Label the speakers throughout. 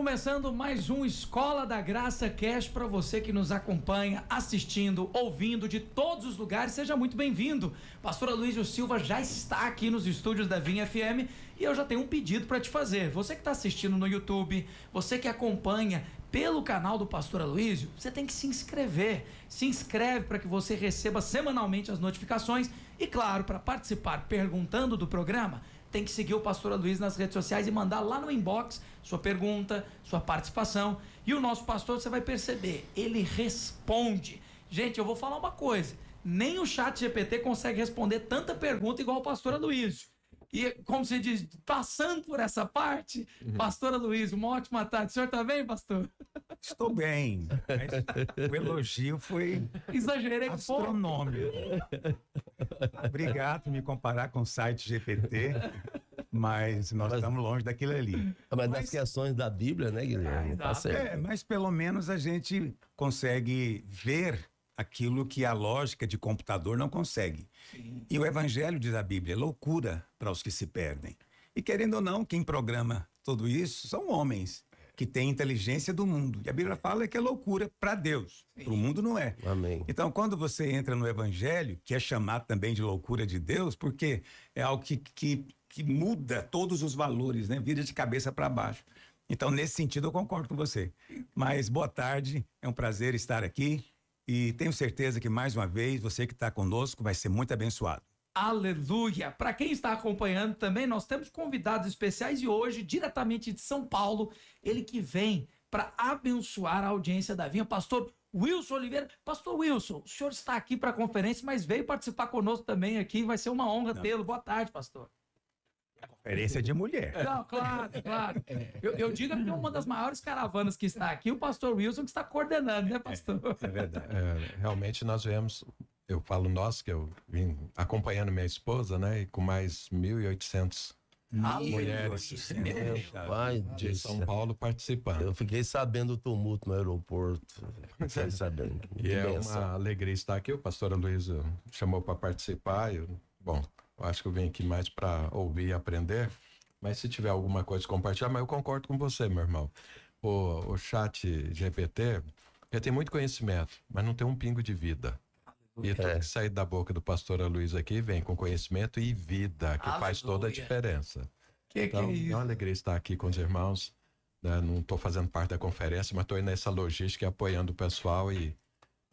Speaker 1: começando mais um Escola da Graça Cast para você que nos acompanha, assistindo, ouvindo de todos os lugares. Seja muito bem-vindo. Pastor Aloysio Silva já está aqui nos estúdios da Vinha FM e eu já tenho um pedido para te fazer. Você que está assistindo no YouTube, você que acompanha pelo canal do Pastor Aloysio, você tem que se inscrever. Se inscreve para que você receba semanalmente as notificações e, claro, para participar perguntando do programa, tem que seguir o Pastor Aloysio nas redes sociais e mandar lá no inbox sua pergunta, sua participação. E o nosso pastor, você vai perceber, ele responde. Gente, eu vou falar uma coisa, nem o ChatGPT consegue responder tanta pergunta igual o Pastor Aloysio. E, como se diz, passando por essa parte, Pastor Aloysio, uma ótima tarde. O senhor está bem, pastor?
Speaker 2: Estou bem, mas o elogio foi
Speaker 1: exagerei
Speaker 2: astronômico. Obrigado por me comparar com o site GPT, mas nós estamos longe daquilo ali.
Speaker 3: Mas das questões da Bíblia, né, Guilherme? Tá certo.
Speaker 2: Mas pelo menos a gente consegue ver aquilo que a lógica de computador não consegue. Sim. E o Evangelho, diz a Bíblia, é loucura para os que se perdem. E querendo ou não, quem programa tudo isso são homens que têm inteligência do mundo. E a Bíblia fala que é loucura para Deus, para o mundo não é.
Speaker 3: Amém.
Speaker 2: Então, quando você entra no Evangelho, que é chamado também de loucura de Deus, porque é algo que muda todos os valores, né? Vira de cabeça para baixo. Então, nesse sentido, eu concordo com você. Mas boa tarde, é um prazer estar aqui. E tenho certeza que, mais uma vez, você que está conosco vai ser muito abençoado.
Speaker 1: Aleluia! Para quem está acompanhando também, nós temos convidados especiais e hoje, diretamente de São Paulo, ele que vem para abençoar a audiência da Vinha, pastor Wilson Oliveira. Pastor Wilson, o senhor está aqui para a conferência, mas veio participar conosco também aqui, vai ser uma honra tê-lo. Boa tarde, pastor.
Speaker 2: Conferência de mulher.
Speaker 1: Não, claro. Eu digo que é uma das maiores caravanas que está aqui, o pastor Wilson que está coordenando, né, pastor?
Speaker 2: É verdade.
Speaker 4: Realmente nós viemos, eu falo nós, que eu vim acompanhando minha esposa, né, e com mais 1.800 mulheres de São Paulo participando.
Speaker 3: Eu fiquei sabendo do tumulto no aeroporto. Fiquei sabendo.
Speaker 4: E é uma alegria estar aqui. O pastor Aloysio chamou para participar. Bom, eu acho que eu vim aqui mais para ouvir e aprender, mas se tiver alguma coisa a compartilhar, mas eu concordo com você, meu irmão. O chat GPT, ele tem muito conhecimento, mas não tem um pingo de vida. E tudo que sai da boca do pastor Aloysio aqui vem com conhecimento e vida, que faz toda a diferença. Então, é uma alegria estar aqui com os irmãos, né? Não estou fazendo parte da conferência, mas estou aí nessa logística, apoiando o pessoal e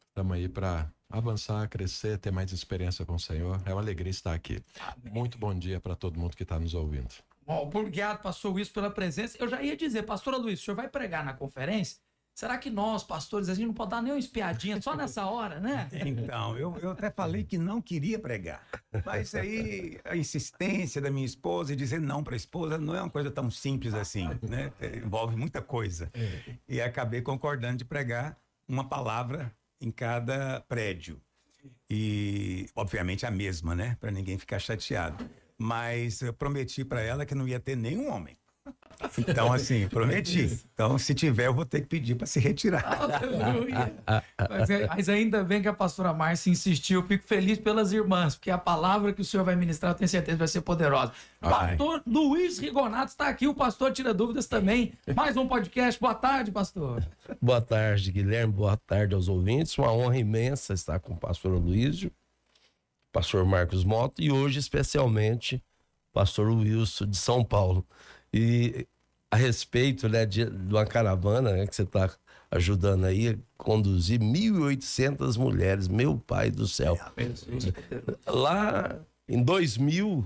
Speaker 4: estamos aí para avançar, crescer, ter mais experiência com o Senhor. É uma alegria estar aqui. Amém. Muito bom dia para todo mundo que está nos ouvindo.
Speaker 1: Bom, obrigado, pastor Wilson, pela presença. Eu já ia dizer, pastor Aloysio, o senhor vai pregar na conferência? Será que nós, pastores, a gente não pode dar nem uma espiadinha só nessa hora, né?
Speaker 2: Então, eu até falei que não queria pregar. Mas aí a insistência da minha esposa e dizer não para a esposa não é uma coisa tão simples assim, né? Envolve muita coisa. E acabei concordando de pregar uma palavra em cada prédio. E, obviamente, a mesma, né? Para ninguém ficar chateado. Mas eu prometi para ela que não ia ter nenhum homem. Então, assim, prometi. Então, se tiver, eu vou ter que pedir para se retirar.
Speaker 1: Aleluia. Mas ainda bem que a pastora Márcia insistiu. Fico feliz pelas irmãs, porque a palavra que o senhor vai ministrar, eu tenho certeza, vai ser poderosa. Pastor Luiz Rigonato está aqui, o pastor tira dúvidas também. Mais um podcast. Boa tarde, pastor.
Speaker 3: Boa tarde, Guilherme. Boa tarde aos ouvintes. Uma honra imensa estar com o pastor Aloysio, pastor Marcos Mota e hoje, especialmente, pastor Wilson de São Paulo. E a respeito, né, de uma caravana, né, que você está ajudando aí a conduzir 1.800 mulheres, meu pai do céu. Lá em 2000,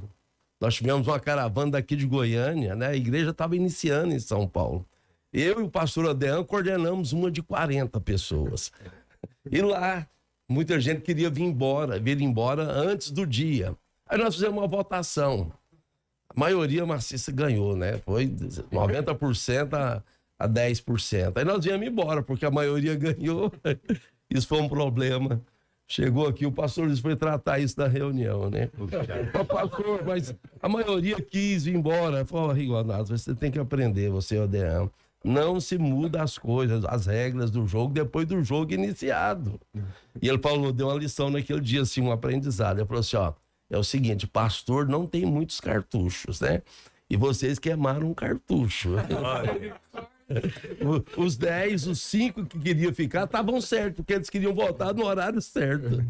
Speaker 3: nós tivemos uma caravana daqui de Goiânia, né, a igreja estava iniciando em São Paulo. Eu e o pastor Adean coordenamos uma de 40 pessoas. E lá, muita gente queria vir embora antes do dia. Aí nós fizemos uma votação. A maioria maciça ganhou, né? Foi 90% a 10%. Aí nós viemos embora, porque a maioria ganhou. Isso foi um problema. Chegou aqui, o pastor Luiz foi tratar isso na reunião, né? Pastor, mas a maioria quis ir embora. Falou, Rigonato, você tem que aprender, você, Odean. Não se muda as coisas, as regras do jogo depois do jogo iniciado. E ele falou, deu uma lição naquele dia, assim, um aprendizado. Ele falou assim, ó, é o seguinte, pastor não tem muitos cartuchos, né? E vocês queimaram um cartucho. Os 10, os 5 que queriam ficar estavam certos, porque eles queriam voltar no horário certo.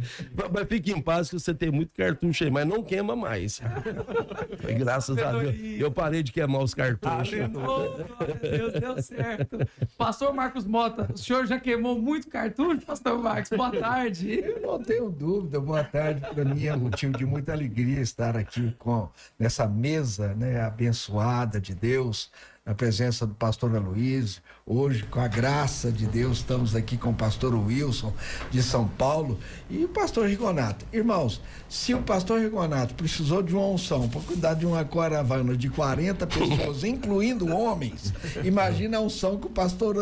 Speaker 3: Mas fique em paz que você tem muito cartucho aí, mas não queima mais. Graças a Deus. Eu parei de queimar os cartuchos.
Speaker 1: Deus, deu certo. Pastor Marcos Mota, o senhor já queimou muito cartucho, pastor Marcos? Boa tarde.
Speaker 5: Eu não tenho dúvida. Boa tarde. Para mim é motivo de muita alegria estar aqui nessa mesa, né, abençoada de Deus, na presença do pastor Aloysio. Hoje, com a graça de Deus, estamos aqui com o pastor Wilson, de São Paulo, e o pastor Rigonato. Irmãos, se o pastor Rigonato precisou de uma unção para cuidar de uma caravana de 40 pessoas, incluindo homens, imagina a unção que o pastor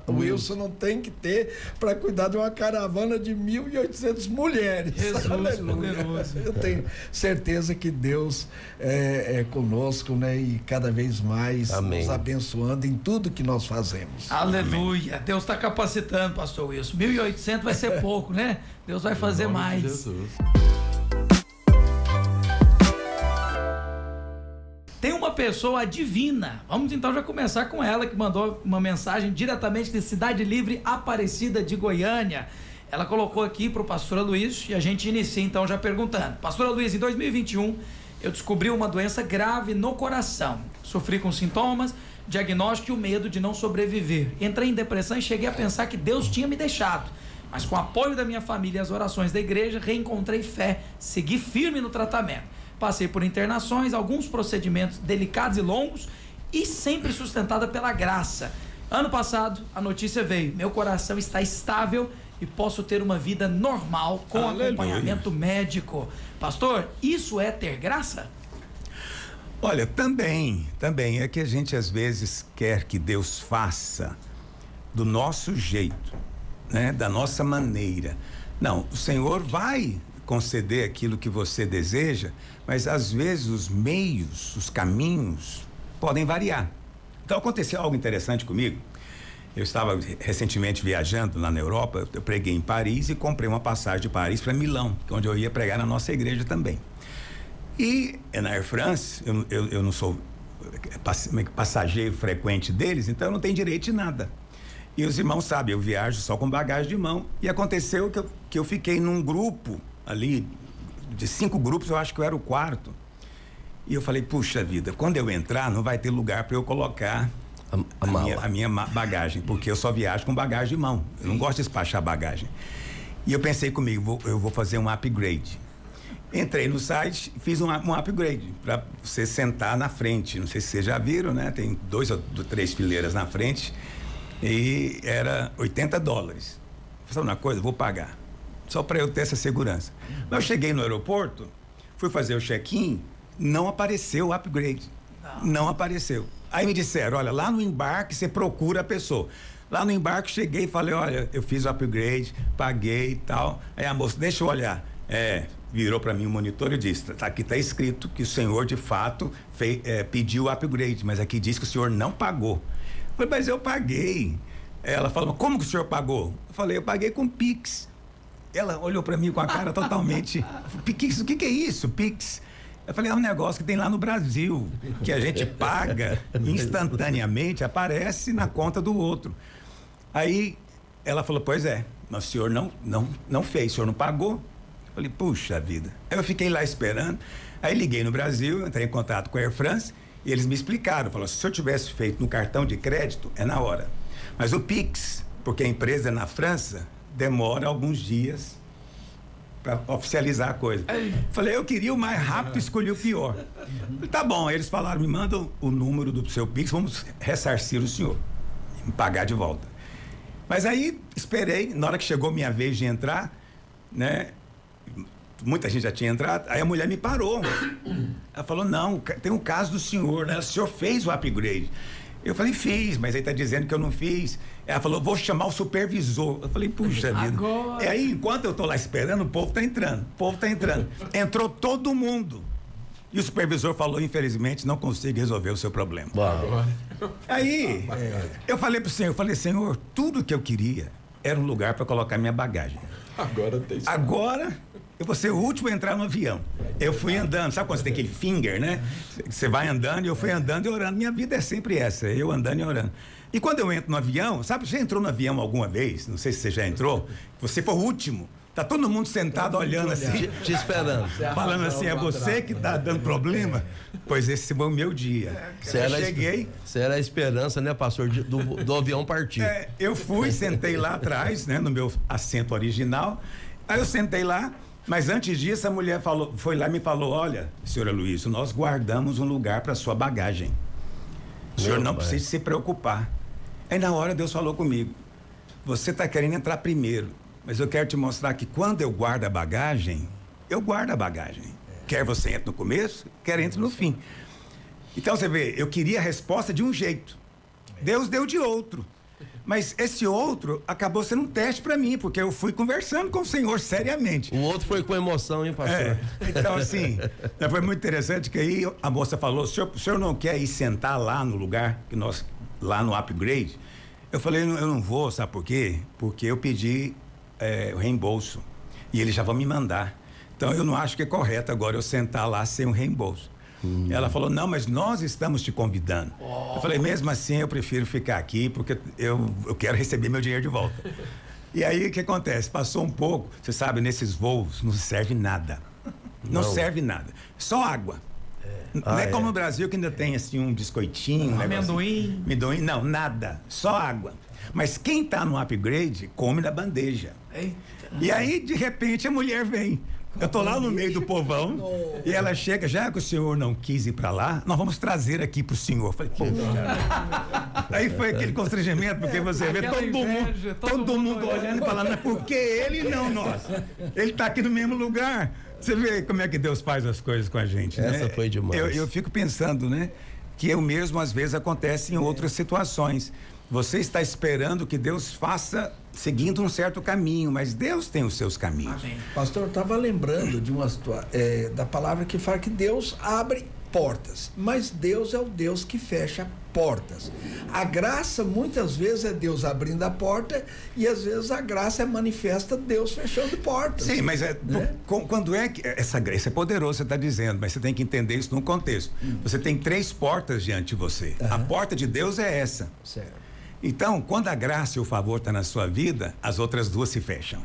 Speaker 5: Wilson não tem que ter para cuidar de uma caravana de 1.800 mulheres.
Speaker 1: Jesus, poderoso.
Speaker 5: Eu tenho certeza que Deus é conosco, né? E cada vez mais
Speaker 3: Amém.
Speaker 5: Nos abençoando em tudo que nós fazemos.
Speaker 1: Aleluia. Deus está capacitando, pastor Wilson. 1.800 vai ser pouco, né? Deus vai fazer mais.
Speaker 4: Jesus.
Speaker 1: Tem uma pessoa divina. Vamos então já começar com ela, que mandou uma mensagem diretamente de Cidade Livre, Aparecida de Goiânia. Ela colocou aqui para o pastor Aloysio e a gente inicia então já perguntando. Pastor Aloysio, em 2021 eu descobri uma doença grave no coração. Sofri com sintomas, diagnóstico e o medo de não sobreviver. Entrei em depressão e cheguei a pensar que Deus tinha me deixado. Mas com o apoio da minha família e as orações da igreja, reencontrei fé, segui firme no tratamento. Passei por internações, alguns procedimentos delicados e longos e sempre sustentada pela graça. Ano passado, a notícia veio: meu coração está estável e posso ter uma vida normal com acompanhamento médico. Pastor, isso é ter graça?
Speaker 2: Olha, também é que a gente às vezes quer que Deus faça do nosso jeito, né? Da nossa maneira. Não, o Senhor vai conceder aquilo que você deseja, mas às vezes os meios, os caminhos podem variar. Então aconteceu algo interessante comigo. Eu estava recentemente viajando lá na Europa, eu preguei em Paris e comprei uma passagem de Paris para Milão, onde eu ia pregar na nossa igreja também. E na Air France, eu não sou passageiro frequente deles, então eu não tenho direito de nada. E os irmãos sabem, eu viajo só com bagagem de mão. E aconteceu que eu fiquei num grupo ali, de 5 grupos, eu acho que eu era o 4º. E eu falei, puxa vida, quando eu entrar, não vai ter lugar para eu colocar a minha bagagem, porque eu só viajo com bagagem de mão. Eu não gosto de despachar bagagem. E eu pensei comigo, eu vou fazer um upgrade. Entrei no site, fiz um upgrade para você sentar na frente. Não sei se vocês já viram, né? Tem 2 ou 3 fileiras na frente e era $80. Falei, uma coisa, vou pagar. Só para eu ter essa segurança. Mas eu cheguei no aeroporto, fui fazer o check-in, não apareceu o upgrade. Não apareceu. Aí me disseram, olha, lá no embarque você procura a pessoa. Lá no embarque cheguei e falei, olha, eu fiz o upgrade, paguei e tal. Aí a moça, deixa eu olhar. Virou para mim o monitor e disse, aqui tá escrito que o senhor de fato pediu o upgrade, mas aqui diz que o senhor não pagou. Eu falei, mas eu paguei. Ela falou, como que o senhor pagou? Eu falei, eu paguei com Pix. Ela olhou para mim com a cara totalmente, Pix, o que é isso, Pix? Eu falei, é um negócio que tem lá no Brasil, que a gente paga instantaneamente, aparece na conta do outro. Aí ela falou, pois é, mas o senhor não fez, o senhor não pagou. Eu falei, puxa vida. Aí eu fiquei lá esperando, aí liguei no Brasil, entrei em contato com a Air France e eles me explicaram, falaram, se eu tivesse feito no cartão de crédito, é na hora. Mas o Pix, porque a empresa é na França, demora alguns dias para oficializar a coisa. Falei, eu queria o mais rápido, escolhi o pior. Falei, tá bom, aí eles falaram, me mandam o número do seu Pix, vamos ressarcir o senhor, me pagar de volta. Mas aí esperei, na hora que chegou minha vez de entrar, né? Muita gente já tinha entrado, aí a mulher me parou. Ela falou, não, tem um caso do senhor, né? O senhor fez o upgrade. Eu falei, fiz, mas aí tá dizendo que eu não fiz. Ela falou, vou chamar o supervisor. Eu falei, puxa vida. E aí, enquanto eu tô lá esperando, o povo tá entrando. Entrou todo mundo. E o supervisor falou, infelizmente, não consigo resolver o seu problema. Aí, eu falei pro senhor, Senhor, tudo que eu queria era um lugar para colocar minha bagagem.
Speaker 4: Agora tem.
Speaker 2: Agora, eu vou ser o último a entrar no avião. Eu fui andando, sabe quando você tem aquele finger, né? Você vai andando e eu fui andando e orando. Minha vida é sempre essa, eu andando e orando. E quando eu entro no avião, sabe, você entrou no avião alguma vez? Não sei se você já entrou. Você foi o último. Tá todo mundo sentado olhando assim.
Speaker 3: Te esperando.
Speaker 2: Falando assim, é você que tá dando problema? Pois esse foi o meu dia. Eu cheguei.
Speaker 3: Você era a esperança, né, pastor, do avião partir.
Speaker 2: Eu fui, sentei lá atrás, né, no meu assento original. Aí eu sentei lá, mas antes disso a mulher foi lá e me falou: olha, senhora Luiz, nós guardamos um lugar para sua bagagem. O senhor não precisa se preocupar. Aí na hora Deus falou comigo: você está querendo entrar primeiro, mas eu quero te mostrar que quando eu guardo a bagagem, eu guardo a bagagem. Quer você entre no começo, quer entre no fim. Então você vê, eu queria a resposta de um jeito. Deus deu de outro. Mas esse outro acabou sendo um teste para mim, porque eu fui conversando com o Senhor seriamente.
Speaker 3: O outro foi com emoção, hein, pastor?
Speaker 2: Então, assim, foi muito interessante que aí a moça falou: o senhor não quer ir sentar lá no lugar, que nós, lá no upgrade? Eu falei: eu não vou, sabe por quê? Porque eu pedi o reembolso e eles já vão me mandar. Então, eu não acho que é correto agora eu sentar lá sem o reembolso. Ela falou: não, mas nós estamos te convidando. Eu falei: mesmo assim eu prefiro ficar aqui porque eu quero receber meu dinheiro de volta. E aí o que acontece? Passou um pouco, você sabe, nesses voos não serve nada. Não serve nada. Só água. Não é como no Brasil que ainda tem assim um biscoitinho,
Speaker 1: amendoim.
Speaker 2: Amendoim, não, nada. Só água. Mas quem tá no upgrade come na bandeja.
Speaker 1: Eita.
Speaker 2: E aí, de repente, a mulher vem. Eu tô lá no meio do povão e ela chega: já que o senhor não quis ir pra lá, nós vamos trazer aqui pro senhor. Eu falei: pô, aí foi aquele constrangimento, porque você vê todo mundo olhando e falando: mas por que ele e não nós? Ele tá aqui no mesmo lugar. Você vê como é que Deus faz as coisas com a gente, né?
Speaker 3: Essa foi demais.
Speaker 2: Eu fico pensando, né? Que o mesmo às vezes acontece em outras situações. Você está esperando que Deus faça seguindo um certo caminho, mas Deus tem os seus caminhos.
Speaker 1: Amém.
Speaker 5: Pastor, eu estava lembrando de da palavra que fala que Deus abre portas, mas Deus é o Deus que fecha portas. A graça muitas vezes é Deus abrindo a porta e às vezes a graça é manifesta Deus fechando portas.
Speaker 2: Sim, mas quando é que essa graça é poderosa, você está dizendo, mas você tem que entender isso num contexto. Você tem 3 portas diante de você. A porta de Deus é essa.
Speaker 5: Certo.
Speaker 2: Então, quando a graça e o favor estão na sua vida, as outras 2 se fecham.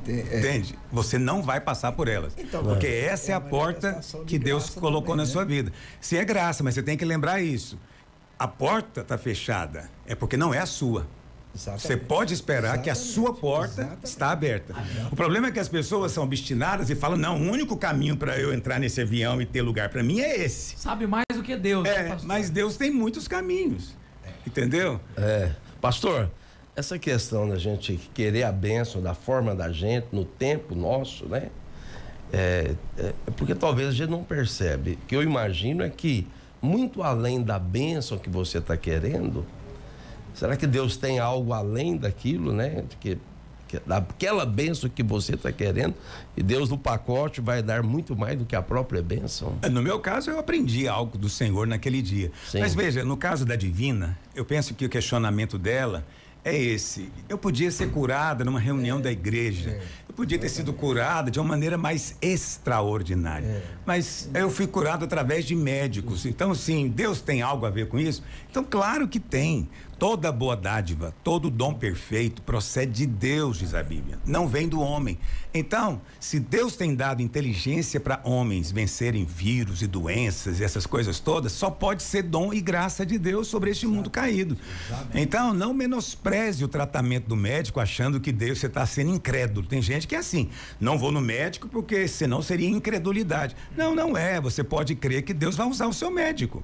Speaker 2: Entende? Você não vai passar por elas. Então, porque essa é a porta que Deus colocou na sua vida. Se é graça, mas você tem que lembrar isso. A porta está fechada, é porque não é a sua. Exatamente. Você pode esperar que a sua porta está aberta. O problema é que as pessoas são obstinadas e falam: não, o único caminho para eu entrar nesse avião e ter lugar para mim é esse.
Speaker 1: Sabe mais do que Deus.
Speaker 2: Mas Deus tem muitos caminhos. Entendeu?
Speaker 3: Pastor, essa questão da gente querer a bênção da forma da gente, no tempo nosso, né? Porque talvez a gente não percebe. O que eu imagino é que, muito além da bênção que você está querendo, será que Deus tem algo além daquilo, né? Daquela bênção que você está querendo, e Deus no pacote vai dar muito mais do que a própria bênção?
Speaker 2: No meu caso, eu aprendi algo do Senhor naquele dia. Sim. Mas veja, no caso da Divina, eu penso que o questionamento dela é esse: eu podia ser curada numa reunião da igreja, eu podia ter sido curada de uma maneira mais extraordinária, mas eu fui curado através de médicos. Então, sim, Deus tem algo a ver com isso? Então, claro que tem. Toda boa dádiva, todo dom perfeito procede de Deus, diz a Bíblia, não vem do homem. Então, se Deus tem dado inteligência para homens vencerem vírus e doenças e essas coisas todas, só pode ser dom e graça de Deus sobre este mundo caído. Então, não menospreze o tratamento do médico achando que Deus, você está sendo incrédulo. Tem gente que é assim: não vou no médico porque senão seria incredulidade. Não, não é. Você pode crer que Deus vai usar o seu médico.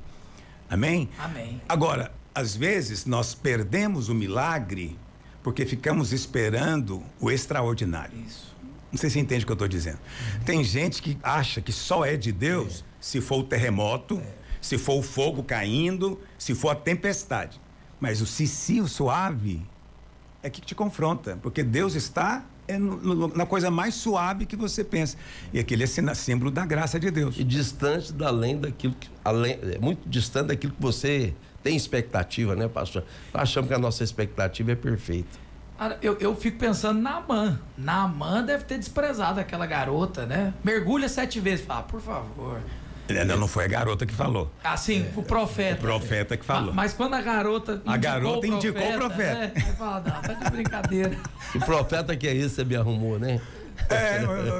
Speaker 2: Amém?
Speaker 1: Amém.
Speaker 2: Agora, às vezes nós perdemos o milagre porque ficamos esperando o extraordinário.
Speaker 1: Isso.
Speaker 2: Não sei se você entende o que eu estou dizendo. Tem gente que acha que só é de Deus se for o terremoto, se for o fogo caindo, se for a tempestade. Mas o cicio suave é que te confronta, porque Deus está na coisa mais suave que você pensa. E aquele é símbolo da graça de Deus.
Speaker 3: E distante muito distante daquilo que você tem expectativa, né, pastor? Nós achamos que a nossa expectativa é perfeita.
Speaker 1: Cara, eu fico pensando na Naamã. Naamã deve ter desprezado aquela garota, né? Mergulha 7 vezes. Ah, por favor.
Speaker 2: Não foi a garota que falou.
Speaker 1: Assim, o profeta.
Speaker 2: O profeta que falou.
Speaker 1: Mas quando a garota
Speaker 2: indicou o profeta.
Speaker 1: Né? Aí fala, não, tá de brincadeira.
Speaker 3: Que profeta que é esse, você me arrumou, né?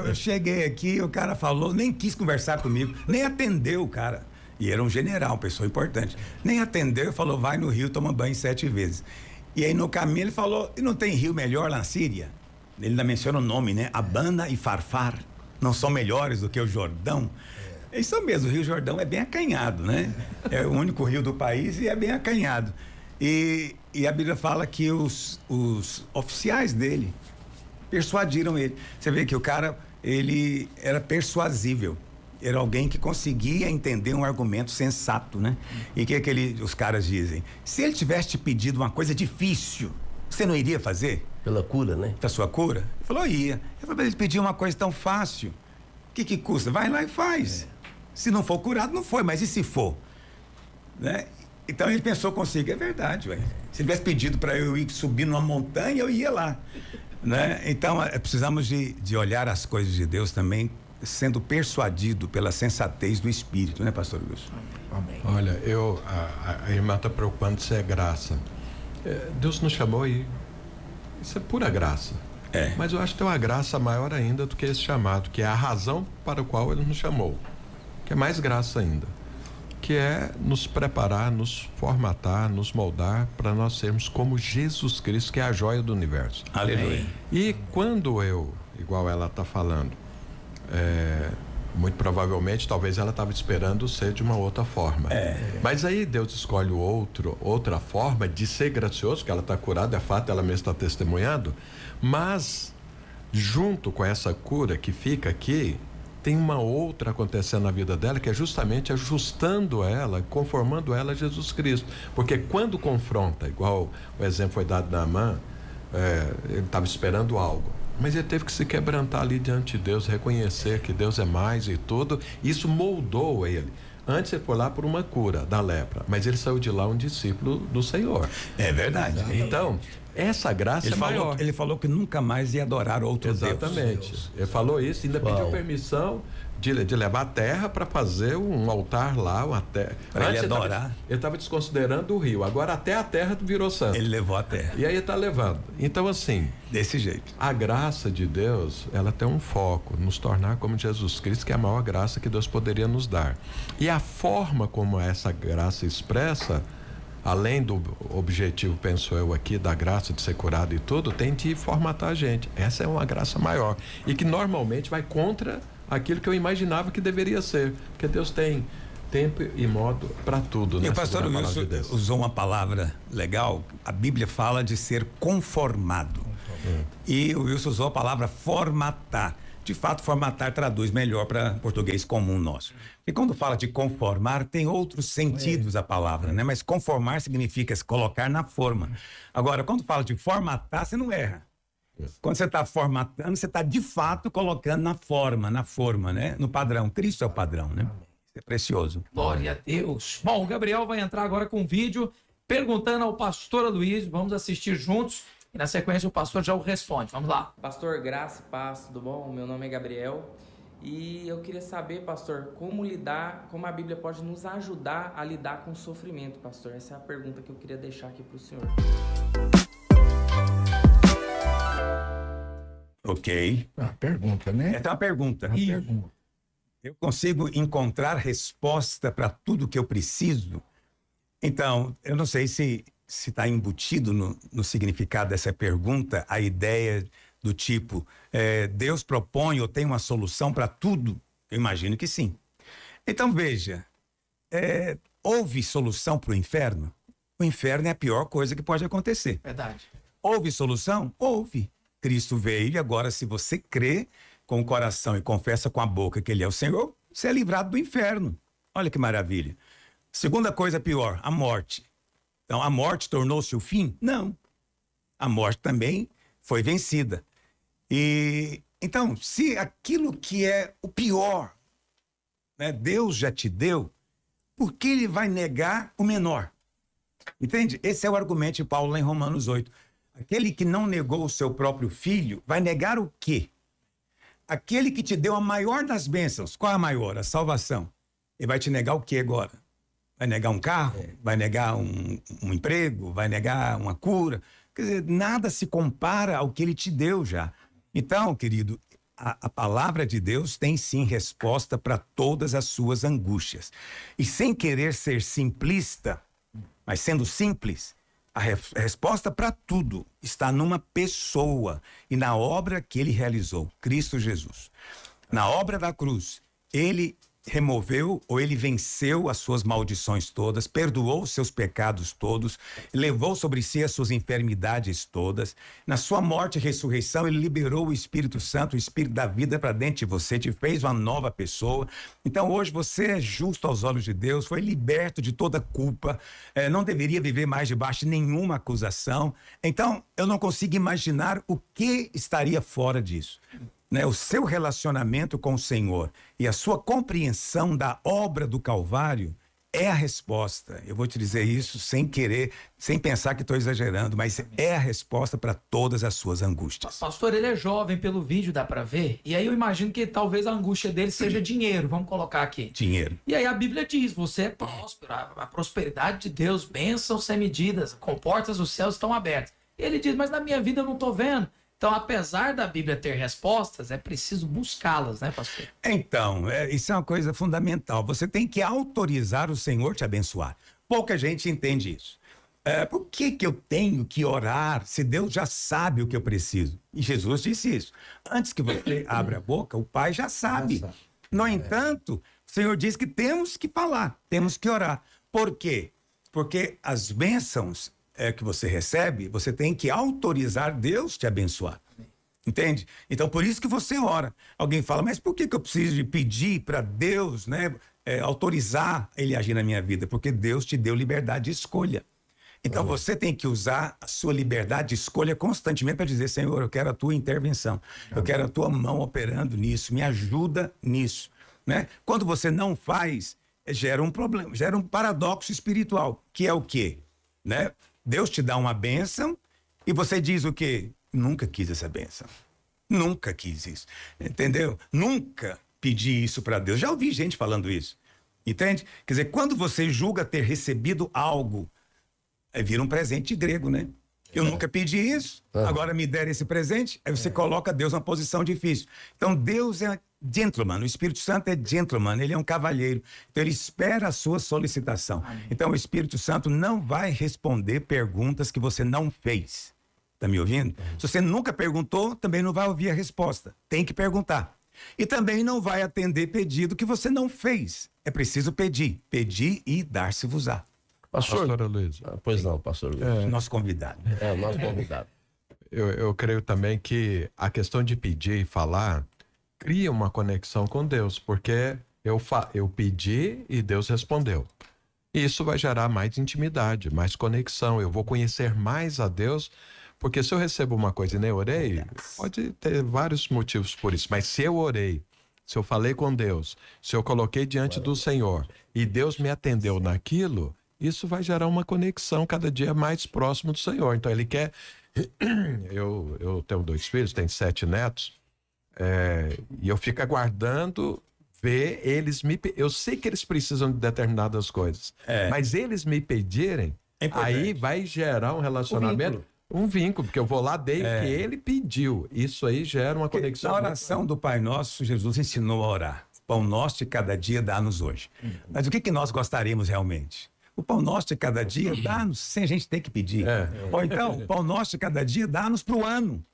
Speaker 2: Eu cheguei aqui, o cara falou, nem quis conversar comigo, nem atendeu o cara. E era um general, uma pessoa importante. Nem atendeu e falou, vai no rio, toma banho 7 vezes. E aí no caminho ele falou, e não tem rio melhor lá na Síria? Ele ainda menciona o nome, né? Abana e Farfar não são melhores do que o Jordão? É isso mesmo, o Rio Jordão é bem acanhado, né? É o único rio do país e é bem acanhado. E a Bíblia fala que os oficiais dele persuadiram ele. Você vê que o cara, ele era persuasível. Era alguém que conseguia entender um argumento sensato, né? E o que os caras dizem? Se ele tivesse te pedido uma coisa difícil, você não iria fazer?
Speaker 3: Pela cura, né?
Speaker 2: Da sua cura? Ele falou, ia. Eu falei, mas ele pediu uma coisa tão fácil. O que custa? Vai lá e faz. Se não for curado, não foi, mas e se for? Né? Então ele pensou consigo, é verdade, velho. Se ele tivesse pedido para eu ir subir numa montanha, eu ia lá. Né? Então, precisamos de olhar as coisas de Deus também sendo persuadido pela sensatez do Espírito, né, pastor Wilson?
Speaker 5: Amém.
Speaker 4: Olha, a irmã está preocupando se é graça. Deus nos chamou e isso é pura graça. Mas eu acho que tem uma graça maior ainda do que esse chamado, que é a razão para a qual ele nos chamou, que é mais graça ainda, que é nos preparar, nos formatar, nos moldar para nós sermos como Jesus Cristo, que é a joia do universo.
Speaker 2: Aleluia.
Speaker 4: E quando igual ela está falando, muito provavelmente, talvez ela estava esperando ser de uma outra forma. Mas aí Deus escolhe outra forma de ser gracioso, que ela está curada, é fato, ela mesma está testemunhando, mas junto com essa cura que fica aqui, tem uma outra acontecendo na vida dela, que é justamente ajustando ela, conformando ela a Jesus Cristo. Porque quando confronta, igual o exemplo foi dado na Naamã, ele estava esperando algo, mas ele teve que se quebrantar ali diante de Deus, reconhecer que Deus é mais e tudo. Isso moldou ele. Antes ele foi lá por uma cura da lepra, mas ele saiu de lá um discípulo do Senhor.
Speaker 2: É verdade.
Speaker 4: Então, essa graça é maior.
Speaker 2: Ele falou que nunca mais ia adorar outro Deus.
Speaker 4: Exatamente. Ele falou isso, ainda pediu permissão de levar a terra para fazer um altar lá, uma terra.
Speaker 2: Para ele adorar.
Speaker 4: Ele estava desconsiderando o rio. Agora até a terra virou santa.
Speaker 2: Ele levou a terra.
Speaker 4: E aí ele está levando. Então, assim,
Speaker 2: desse jeito.
Speaker 4: A graça de Deus, ela tem um foco, nos tornar como Jesus Cristo, que é a maior graça que Deus poderia nos dar. E a forma como essa graça expressa, além do objetivo, penso eu aqui, da graça de ser curado e tudo, tem de formatar a gente. Essa é uma graça maior. E que normalmente vai contra aquilo que eu imaginava que deveria ser. Porque Deus tem tempo e modo para tudo.
Speaker 2: E o pastor Wilson usou uma palavra legal. A Bíblia fala de ser conformado. E o Wilson usou a palavra formatar. De fato, formatar traduz melhor para português comum nosso. E quando fala de conformar, tem outros sentidos a palavra, né? Mas conformar significa se colocar na forma. Agora, quando fala de formatar, você não erra. Quando você está formatando, você está de fato colocando na forma, né? No padrão. Cristo é o padrão, né? Isso é precioso.
Speaker 1: Glória a Deus. Bom, o Gabriel vai entrar agora com um vídeo perguntando ao pastor Aloysio. Vamos assistir juntos. E na sequência o pastor já o responde. Vamos lá.
Speaker 6: Pastor, graça e paz, tudo bom? Meu nome é Gabriel. E eu queria saber, pastor, como a Bíblia pode nos ajudar a lidar com o sofrimento, pastor? Essa é a pergunta que eu queria deixar aqui para o senhor.
Speaker 2: Ok.
Speaker 5: A pergunta, né?
Speaker 2: Essa é uma pergunta.
Speaker 5: Pergunta.
Speaker 2: Eu consigo encontrar resposta para tudo que eu preciso? Então, eu não sei se está embutido no significado dessa pergunta a ideia do tipo, Deus propõe ou tem uma solução para tudo? Eu imagino que sim. Então, veja, houve solução para o inferno? O inferno é a pior coisa que pode acontecer.
Speaker 1: Verdade.
Speaker 2: Houve solução? Houve. Cristo veio e agora, se você crê com o coração e confessa com a boca que ele é o Senhor, você é livrado do inferno. Olha que maravilha. Segunda coisa pior, a morte. Então, a morte tornou-se o fim? Não. A morte também foi vencida. E então, se aquilo que é o pior, né, Deus já te deu, por que ele vai negar o menor? Entende? Esse é o argumento de Paulo lá em Romanos 8. Aquele que não negou o seu próprio filho, vai negar o quê? Aquele que te deu a maior das bênçãos. Qual é a maior? A salvação. Ele vai te negar o quê agora? Vai negar um carro? Vai negar um emprego? Vai negar uma cura? Quer dizer, nada se compara ao que ele te deu já. Então, querido, a palavra de Deus tem sim resposta para todas as suas angústias. E sem querer ser simplista, mas sendo simples, a resposta para tudo está numa pessoa e na obra que ele realizou, Cristo Jesus. Na obra da cruz, ele removeu ou ele venceu as suas maldições todas, perdoou os seus pecados todos, levou sobre si as suas enfermidades todas. Na sua morte e ressurreição, ele liberou o Espírito Santo, o Espírito da vida para dentro de você, te fez uma nova pessoa. Então hoje você é justo aos olhos de Deus, foi liberto de toda culpa, não deveria viver mais debaixo de nenhuma acusação. Então eu não consigo imaginar o que estaria fora disso. O seu relacionamento com o Senhor e a sua compreensão da obra do Calvário é a resposta. Eu vou te dizer isso sem querer, sem pensar que estou exagerando, mas é a resposta para todas as suas angústias.
Speaker 1: Pastor, ele é jovem, pelo vídeo dá para ver, e aí eu imagino que talvez a angústia dele seja dinheiro, vamos colocar aqui.
Speaker 2: Dinheiro.
Speaker 1: E aí a Bíblia diz, você é próspero, a prosperidade de Deus, bênçãos sem medidas, com portas dos céus estão abertas. E ele diz, mas na minha vida eu não estou vendo. Então, apesar da Bíblia ter respostas, é preciso buscá-las, né, pastor?
Speaker 2: Então, isso é uma coisa fundamental. Você tem que autorizar o Senhor te abençoar. Pouca gente entende isso. Por que eu tenho que orar se Deus já sabe o que eu preciso? E Jesus disse isso. Antes que você abra a boca, o Pai já sabe. No entanto, o Senhor diz que temos que falar, temos que orar. Por quê? Porque as bênçãos que você recebe, você tem que autorizar Deus te abençoar. Entende? Então, por isso que você ora. Alguém fala, mas por que eu preciso de pedir para Deus, autorizar Ele agir na minha vida? Porque Deus te deu liberdade de escolha. Então, você tem que usar a sua liberdade de escolha constantemente para dizer, Senhor, eu quero a tua intervenção. Eu quero a tua mão operando nisso. Me ajuda nisso. Quando você não faz, gera um problema, gera um paradoxo espiritual, que é o quê? Deus te dá uma bênção e você diz o quê? Nunca quis essa bênção. Nunca quis isso. Entendeu? Nunca pedi isso para Deus. Já ouvi gente falando isso. Entende? Quer dizer, quando você julga ter recebido algo, vira um presente grego, né? Eu nunca pedi isso, agora me deram esse presente, aí você coloca Deus numa posição difícil. Então Deus é gentleman, o Espírito Santo é gentleman, ele é um cavalheiro. Então ele espera a sua solicitação. Amém. Então o Espírito Santo não vai responder perguntas que você não fez. Tá me ouvindo? Se você nunca perguntou, também não vai ouvir a resposta. Tem que perguntar. E também não vai atender pedido que você não fez. É preciso pedir. Pedir e dar-se-vos-á.
Speaker 3: Pastor
Speaker 4: Luiz.
Speaker 3: Pois não, pastor Luiz.
Speaker 2: Nosso convidado.
Speaker 3: Nosso convidado.
Speaker 4: Eu creio também que a questão de pedir e falar cria uma conexão com Deus, porque eu pedi e Deus respondeu. Isso vai gerar mais intimidade, mais conexão. Eu vou conhecer mais a Deus, porque se eu recebo uma coisa e nem orei, pode ter vários motivos por isso, mas se eu orei, se eu falei com Deus, se eu coloquei diante do Senhor e Deus me atendeu naquilo, isso vai gerar uma conexão cada dia mais próximo do Senhor. Então ele quer... Eu tenho 2 filhos, tenho 7 netos, e eu fico aguardando ver eles me... Eu sei que eles precisam de determinadas coisas, mas eles me pedirem, aí vai gerar um relacionamento... Um vínculo, porque eu vou lá desde que ele pediu. Isso aí gera uma conexão.
Speaker 2: Na oração do Pai Nosso, Jesus ensinou a orar. Pão nosso de cada dia dá-nos hoje. Mas o que nós gostaríamos realmente? O pão nosso de cada dia dá-nos sem a gente ter que pedir. Ou então, o pão nosso de cada dia dá-nos para o ano.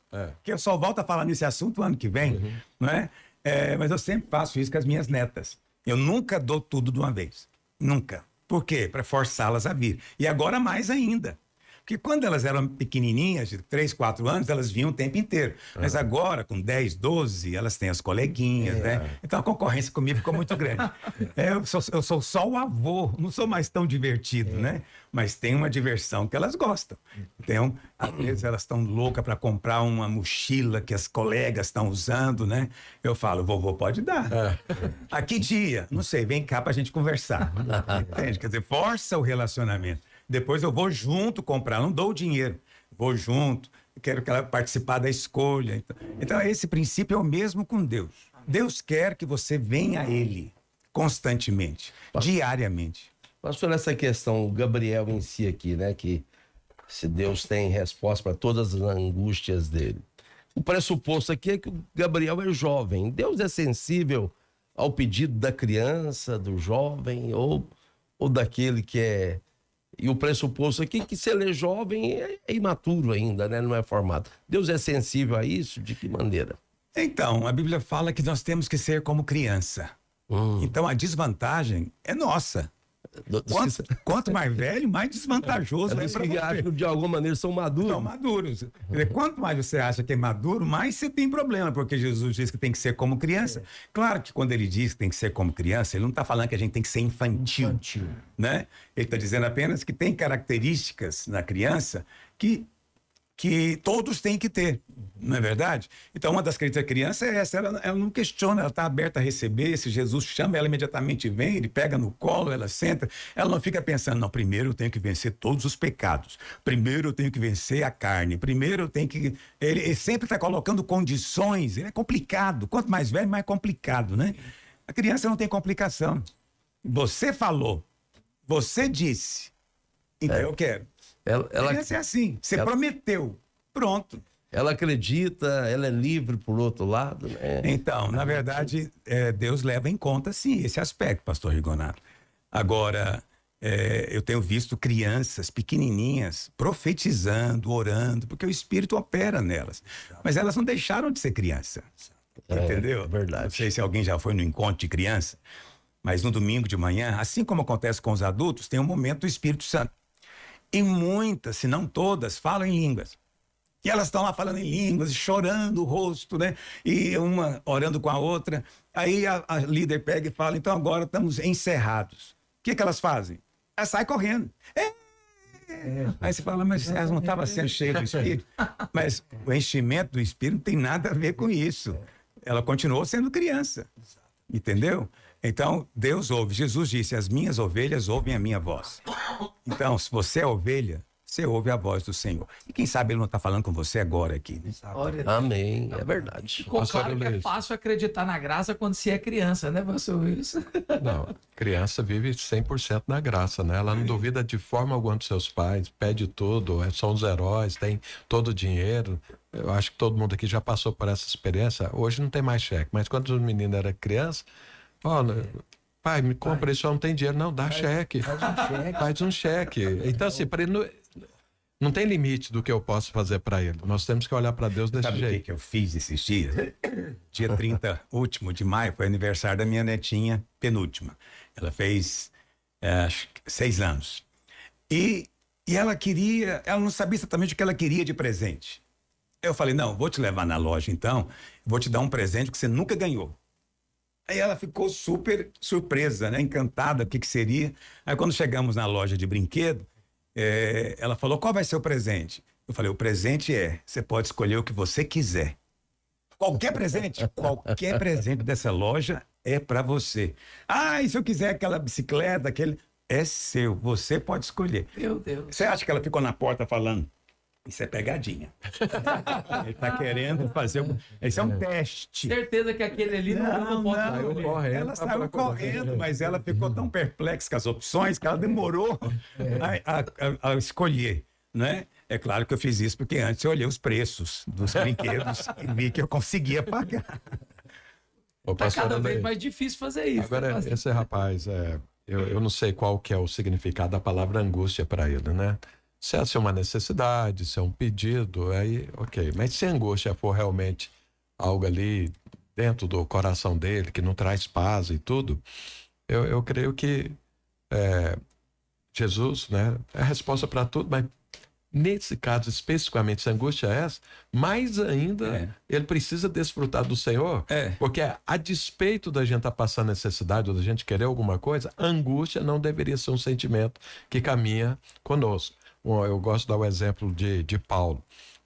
Speaker 2: Que eu só volto a falar nesse assunto o ano que vem. Não é? Mas eu sempre faço isso com as minhas netas. Eu nunca dou tudo de uma vez. Nunca. Por quê? Para forçá-las a vir. E agora mais ainda. Porque quando elas eram pequenininhas, de 3, 4 anos, elas vinham o tempo inteiro. Mas agora, com 10, 12, elas têm as coleguinhas, né? Então a concorrência comigo ficou muito grande. Eu sou só o avô, não sou mais tão divertido, né? Mas tem uma diversão que elas gostam. Então, às vezes elas estão loucas para comprar uma mochila que as colegas estão usando, né? Eu falo, vovô pode dar. A que dia? Não sei, vem cá pra gente conversar. Entende? Quer dizer, força o relacionamento. Depois eu vou junto comprar, não dou o dinheiro. vou junto, quero que ela participar da escolha. Então, esse princípio é o mesmo com Deus. Deus quer que você venha a Ele constantemente, diariamente.
Speaker 3: Pastor, essa questão, o Gabriel em si aqui, né? Que se Deus tem resposta para todas as angústias dele. O pressuposto aqui é que o Gabriel é jovem. Deus é sensível ao pedido da criança, do jovem ou daquele que é... E o pressuposto aqui é que se ele é jovem é imaturo ainda, né? Não é formado. Deus é sensível a isso? De que maneira?
Speaker 2: Então, a Bíblia fala que nós temos que ser como criança. Então, a desvantagem é nossa. Quanto mais velho, mais desvantajoso é para você.
Speaker 3: Acham que de alguma maneira são maduros.
Speaker 2: São maduros. Quer dizer, quanto mais você acha que é maduro, mais você tem problema, porque Jesus diz que tem que ser como criança. Claro que quando ele diz que tem que ser como criança, ele não está falando que a gente tem que ser infantil. Né? Ele está dizendo apenas que tem características na criança que todos têm que ter, não é verdade? Então, uma das características da criança é essa, ela não questiona, ela está aberta a receber, se Jesus chama, ela imediatamente vem, ele pega no colo, ela senta, ela não fica pensando, não, primeiro eu tenho que vencer todos os pecados, primeiro eu tenho que vencer a carne, primeiro eu tenho que... Ele sempre está colocando condições, ele é complicado, quanto mais velho, mais complicado, né? A criança não tem complicação. Você falou, você disse, então eu quero. Ela é assim, você prometeu, pronto.
Speaker 3: Ela acredita, ela é livre por outro lado, né?
Speaker 2: Então, na verdade, Deus leva em conta, sim, esse aspecto, pastor Rigonato. Agora, eu tenho visto crianças pequenininhas profetizando, orando, porque o Espírito opera nelas. Mas elas não deixaram de ser criança, entendeu?
Speaker 3: Verdade.
Speaker 2: Não sei se alguém já foi no encontro de criança, mas no domingo de manhã, assim como acontece com os adultos, tem um momento do Espírito Santo. E muitas, se não todas, falam em línguas. E elas estão lá falando em línguas, chorando o rosto, né? E uma orando com a outra. Aí a líder pega e fala, então agora estamos encerrados. O que elas fazem? Elas saem correndo. Aí você fala, mas elas não estavam sendo cheias do Espírito? Mas o enchimento do Espírito não tem nada a ver com isso. Ela continuou sendo criança. Entendeu? Então, Deus ouve. Jesus disse, as minhas ovelhas ouvem a minha voz. Então, se você é ovelha, você ouve a voz do Senhor. E quem sabe ele não está falando com você agora aqui, né?
Speaker 3: Amém, é verdade.
Speaker 1: Ficou claro que é fácil acreditar na graça quando se é criança, né, pastor Luiz?
Speaker 4: Não, criança vive 100% na graça, né? Ela não duvida de forma alguma dos seus pais, pede tudo, são os heróis, tem todo o dinheiro. Eu acho que todo mundo aqui já passou por essa experiência. Hoje não tem mais cheque, mas quando os meninos eram crianças, olha, pai, me compra isso, não tem dinheiro. Não, dá cheque. Faz um cheque. Então, assim, para ele não tem limite do que eu posso fazer para ele. Nós temos que olhar para Deus desse
Speaker 2: jeito. Sabe o que eu fiz esses dias? Dia 30, último de maio, foi aniversário da minha netinha, penúltima. Ela fez 6 anos. E ela não sabia exatamente o que ela queria de presente. Eu falei, não, vou te levar na loja então, vou te dar um presente que você nunca ganhou. Aí ela ficou super surpresa, né? Encantada, o que seria. Aí quando chegamos na loja de brinquedo, ela falou, qual vai ser o presente? Eu falei, o presente você pode escolher o que você quiser. Qualquer presente dessa loja é para você. Ah, e se eu quiser aquela bicicleta, é seu, você pode escolher.
Speaker 1: Meu Deus.
Speaker 2: Você acha que ela ficou na porta falando? Isso é pegadinha. Ele tá querendo fazer Isso é um teste.
Speaker 1: Certeza que aquele ali não pode
Speaker 2: correr. Ela saiu correndo, mas ela ficou tão perplexa com as opções que ela demorou a escolher, né? É claro que eu fiz isso porque antes eu olhei os preços dos brinquedos e vi que eu conseguia pagar.
Speaker 1: Tá cada vez mais difícil fazer isso.
Speaker 4: Agora, esse rapaz, eu não sei qual que é o significado da palavra angústia para ele, né? Se é uma necessidade, se é um pedido, aí ok. Mas se a angústia for realmente algo ali dentro do coração dele, que não traz paz e tudo, eu creio que Jesus, né, é a resposta para tudo, mas nesse caso especificamente, se a angústia é essa, mais ainda ele precisa desfrutar do Senhor, porque a despeito da gente estar passando necessidade ou da gente querer alguma coisa, a angústia não deveria ser um sentimento que caminha conosco. Eu gosto de dar o exemplo de Paulo.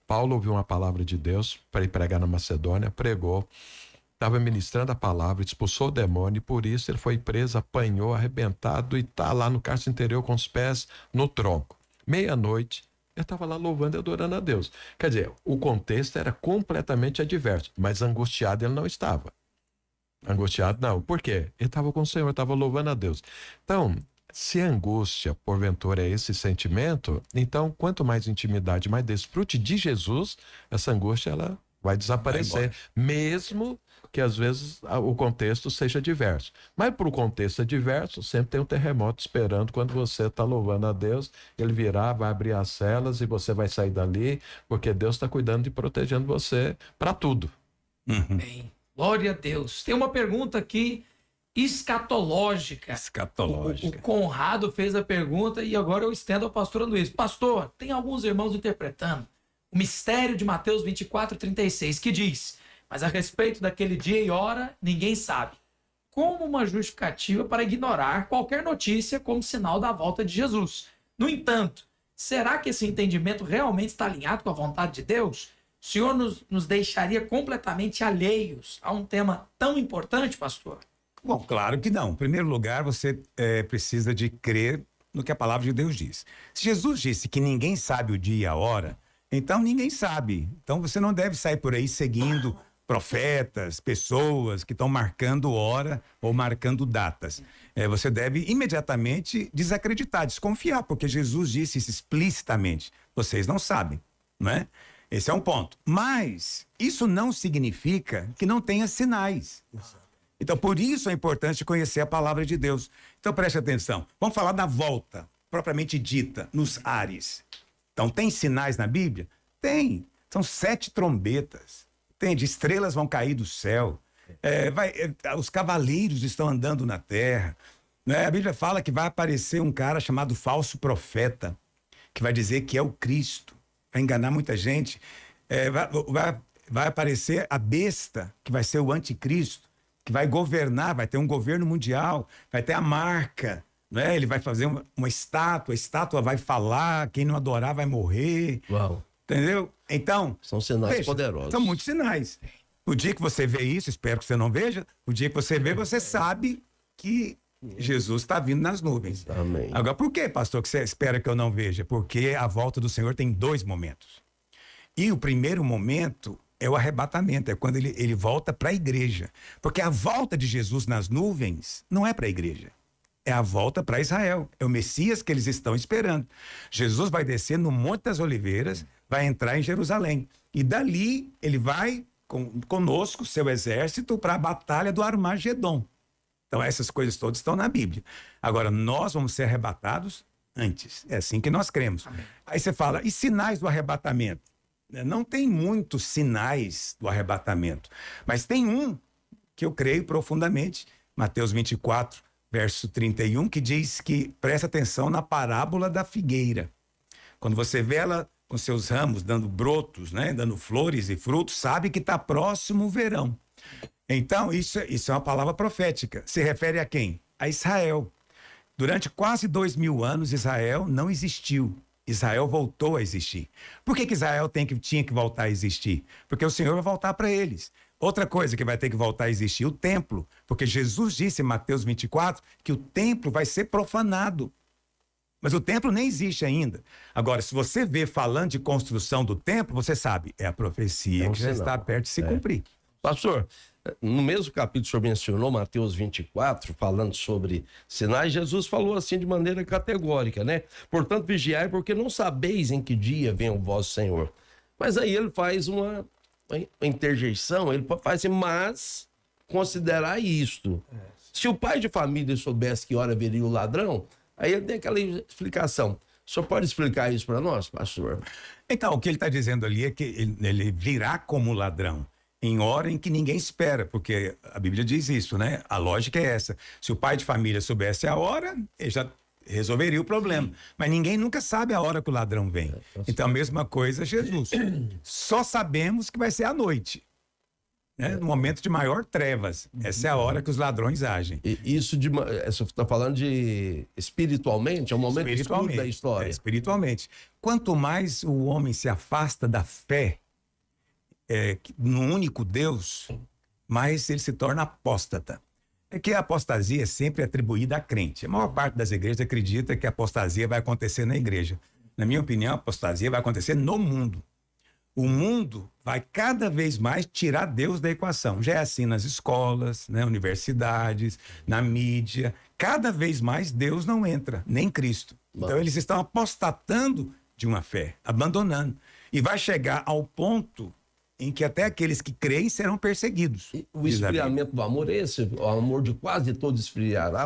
Speaker 4: Paulo ouviu uma palavra de Deus para ir pregar na Macedônia, pregou, estava ministrando a palavra, expulsou o demônio e por isso ele foi preso, apanhou, arrebentado e está lá no cárcere interior com os pés no tronco. Meia-noite, Ele estava lá louvando e adorando a Deus. Quer dizer, o contexto era completamente adverso, mas angustiado ele não estava. Angustiado não. Por quê? Ele estava com o Senhor, estava louvando a Deus. Então, se a angústia, porventura, é esse sentimento, então, quanto mais intimidade, mais desfrute de Jesus, essa angústia, ela vai desaparecer. Mesmo que, às vezes, o contexto seja diverso. Mas, para o contexto adverso, sempre tem um terremoto esperando quando você está louvando a Deus. Ele virá, vai abrir as celas e você vai sair dali, porque Deus está cuidando e protegendo você para tudo.
Speaker 1: Bem, glória a Deus. Tem uma pergunta aqui escatológica.
Speaker 2: Escatológica.
Speaker 1: O Conrado fez a pergunta e agora eu estendo ao pastor Luiz. Pastor, tem alguns irmãos interpretando o mistério de Mateus 24:36, que diz: mas a respeito daquele dia e hora, ninguém sabe. Como uma justificativa para ignorar qualquer notícia como sinal da volta de Jesus. No entanto, será que esse entendimento realmente está alinhado com a vontade de Deus? O Senhor nos deixaria completamente alheios a um tema tão importante, pastor?
Speaker 2: Bom, claro que não. Em primeiro lugar, você precisa de crer no que a palavra de Deus diz. Se Jesus disse que ninguém sabe o dia e a hora, então ninguém sabe. Então você não deve sair por aí seguindo profetas, pessoas que estão marcando hora ou marcando datas. Você deve imediatamente desacreditar, desconfiar, porque Jesus disse isso explicitamente. Vocês não sabem, não é? Esse é um ponto. Mas isso não significa que não tenha sinais. Então, por isso é importante conhecer a palavra de Deus. Então, preste atenção. Vamos falar da volta, propriamente dita, nos ares. Então, tem sinais na Bíblia? Tem. São 7 trombetas. Entende? Estrelas vão cair do céu. Os cavaleiros estão andando na terra. Né? A Bíblia fala que vai aparecer um cara chamado falso profeta, que vai dizer que é o Cristo. Vai enganar muita gente. Vai aparecer a besta, que vai ser o anticristo, que vai governar, vai ter um governo mundial, vai ter a marca, né? Ele vai fazer uma estátua, a estátua vai falar, quem não adorar vai morrer.
Speaker 3: Uau.
Speaker 2: Entendeu? Então...
Speaker 3: São sinais poderosos.
Speaker 2: São muitos sinais. O dia que você vê isso, espero que você não veja, o dia que você vê, você sabe que Jesus está vindo nas nuvens.
Speaker 3: Amém.
Speaker 2: Agora, por que, pastor, que você espera que eu não veja? Porque a volta do Senhor tem 2 momentos. E o primeiro momento é o arrebatamento, é quando ele volta para a igreja. Porque a volta de Jesus nas nuvens não é para a igreja. É a volta para Israel. É o Messias que eles estão esperando. Jesus vai descer no Monte das Oliveiras, vai entrar em Jerusalém. E dali ele vai conosco, seu exército, para a batalha do Armagedon. Então essas coisas todas estão na Bíblia. Agora, nós vamos ser arrebatados antes. É assim que nós cremos. Amém. Aí você fala, e sinais do arrebatamento? Não tem muitos sinais do arrebatamento, mas tem um que eu creio profundamente, Mateus 24, verso 31, que diz que presta atenção na parábola da figueira. Quando você vê ela com seus ramos dando brotos, né, dando flores e frutos, sabe que está próximo o verão. Então, isso é uma palavra profética. Se refere a quem? A Israel. Durante quase 2000 anos, Israel não existiu. Israel voltou a existir. Por que Israel tinha que voltar a existir? Porque o Senhor vai voltar para eles. Outra coisa que vai ter que voltar a existir, o templo. Porque Jesus disse em Mateus 24 que o templo vai ser profanado. Mas o templo nem existe ainda. Agora, se você vê falando de construção do templo, você sabe, é a profecia que já está perto de se cumprir.
Speaker 3: Pastor, no mesmo capítulo que o senhor mencionou, Mateus 24, falando sobre sinais, Jesus falou assim de maneira categórica, né? Portanto, vigiai, porque não sabeis em que dia vem o vosso Senhor. Mas aí ele faz uma interjeição, ele faz assim, mas considerai isto. Se o pai de família soubesse que hora viria o ladrão, aí ele tem aquela explicação. O senhor pode explicar isso para nós, pastor?
Speaker 2: Então, o que ele está dizendo ali é que ele virá como ladrão. Em hora em que ninguém espera, porque a Bíblia diz isso, né? A lógica é essa. Se o pai de família soubesse a hora, ele já resolveria o problema. Mas ninguém nunca sabe a hora que o ladrão vem. Então, a mesma coisa Jesus. Só sabemos que vai ser à noite, né? No momento de maior trevas. Essa é a hora que os ladrões agem.
Speaker 3: E isso você está falando de espiritualmente? É um momento escuro da história.
Speaker 2: Espiritualmente. Quanto mais o homem se afasta da fé, no único Deus, mas ele se torna apóstata. É que a apostasia é sempre atribuída a crente. A maior parte das igrejas acredita que a apostasia vai acontecer na igreja. Na minha opinião, a apostasia vai acontecer no mundo. O mundo vai cada vez mais tirar Deus da equação. Já é assim nas escolas, né, universidades, na mídia. Cada vez mais Deus não entra, nem Cristo. Então eles estão apostatando de uma fé, abandonando. E vai chegar ao ponto em que até aqueles que creem serão perseguidos.
Speaker 3: E o esfriamento do amor é esse? O amor de quase todos esfriará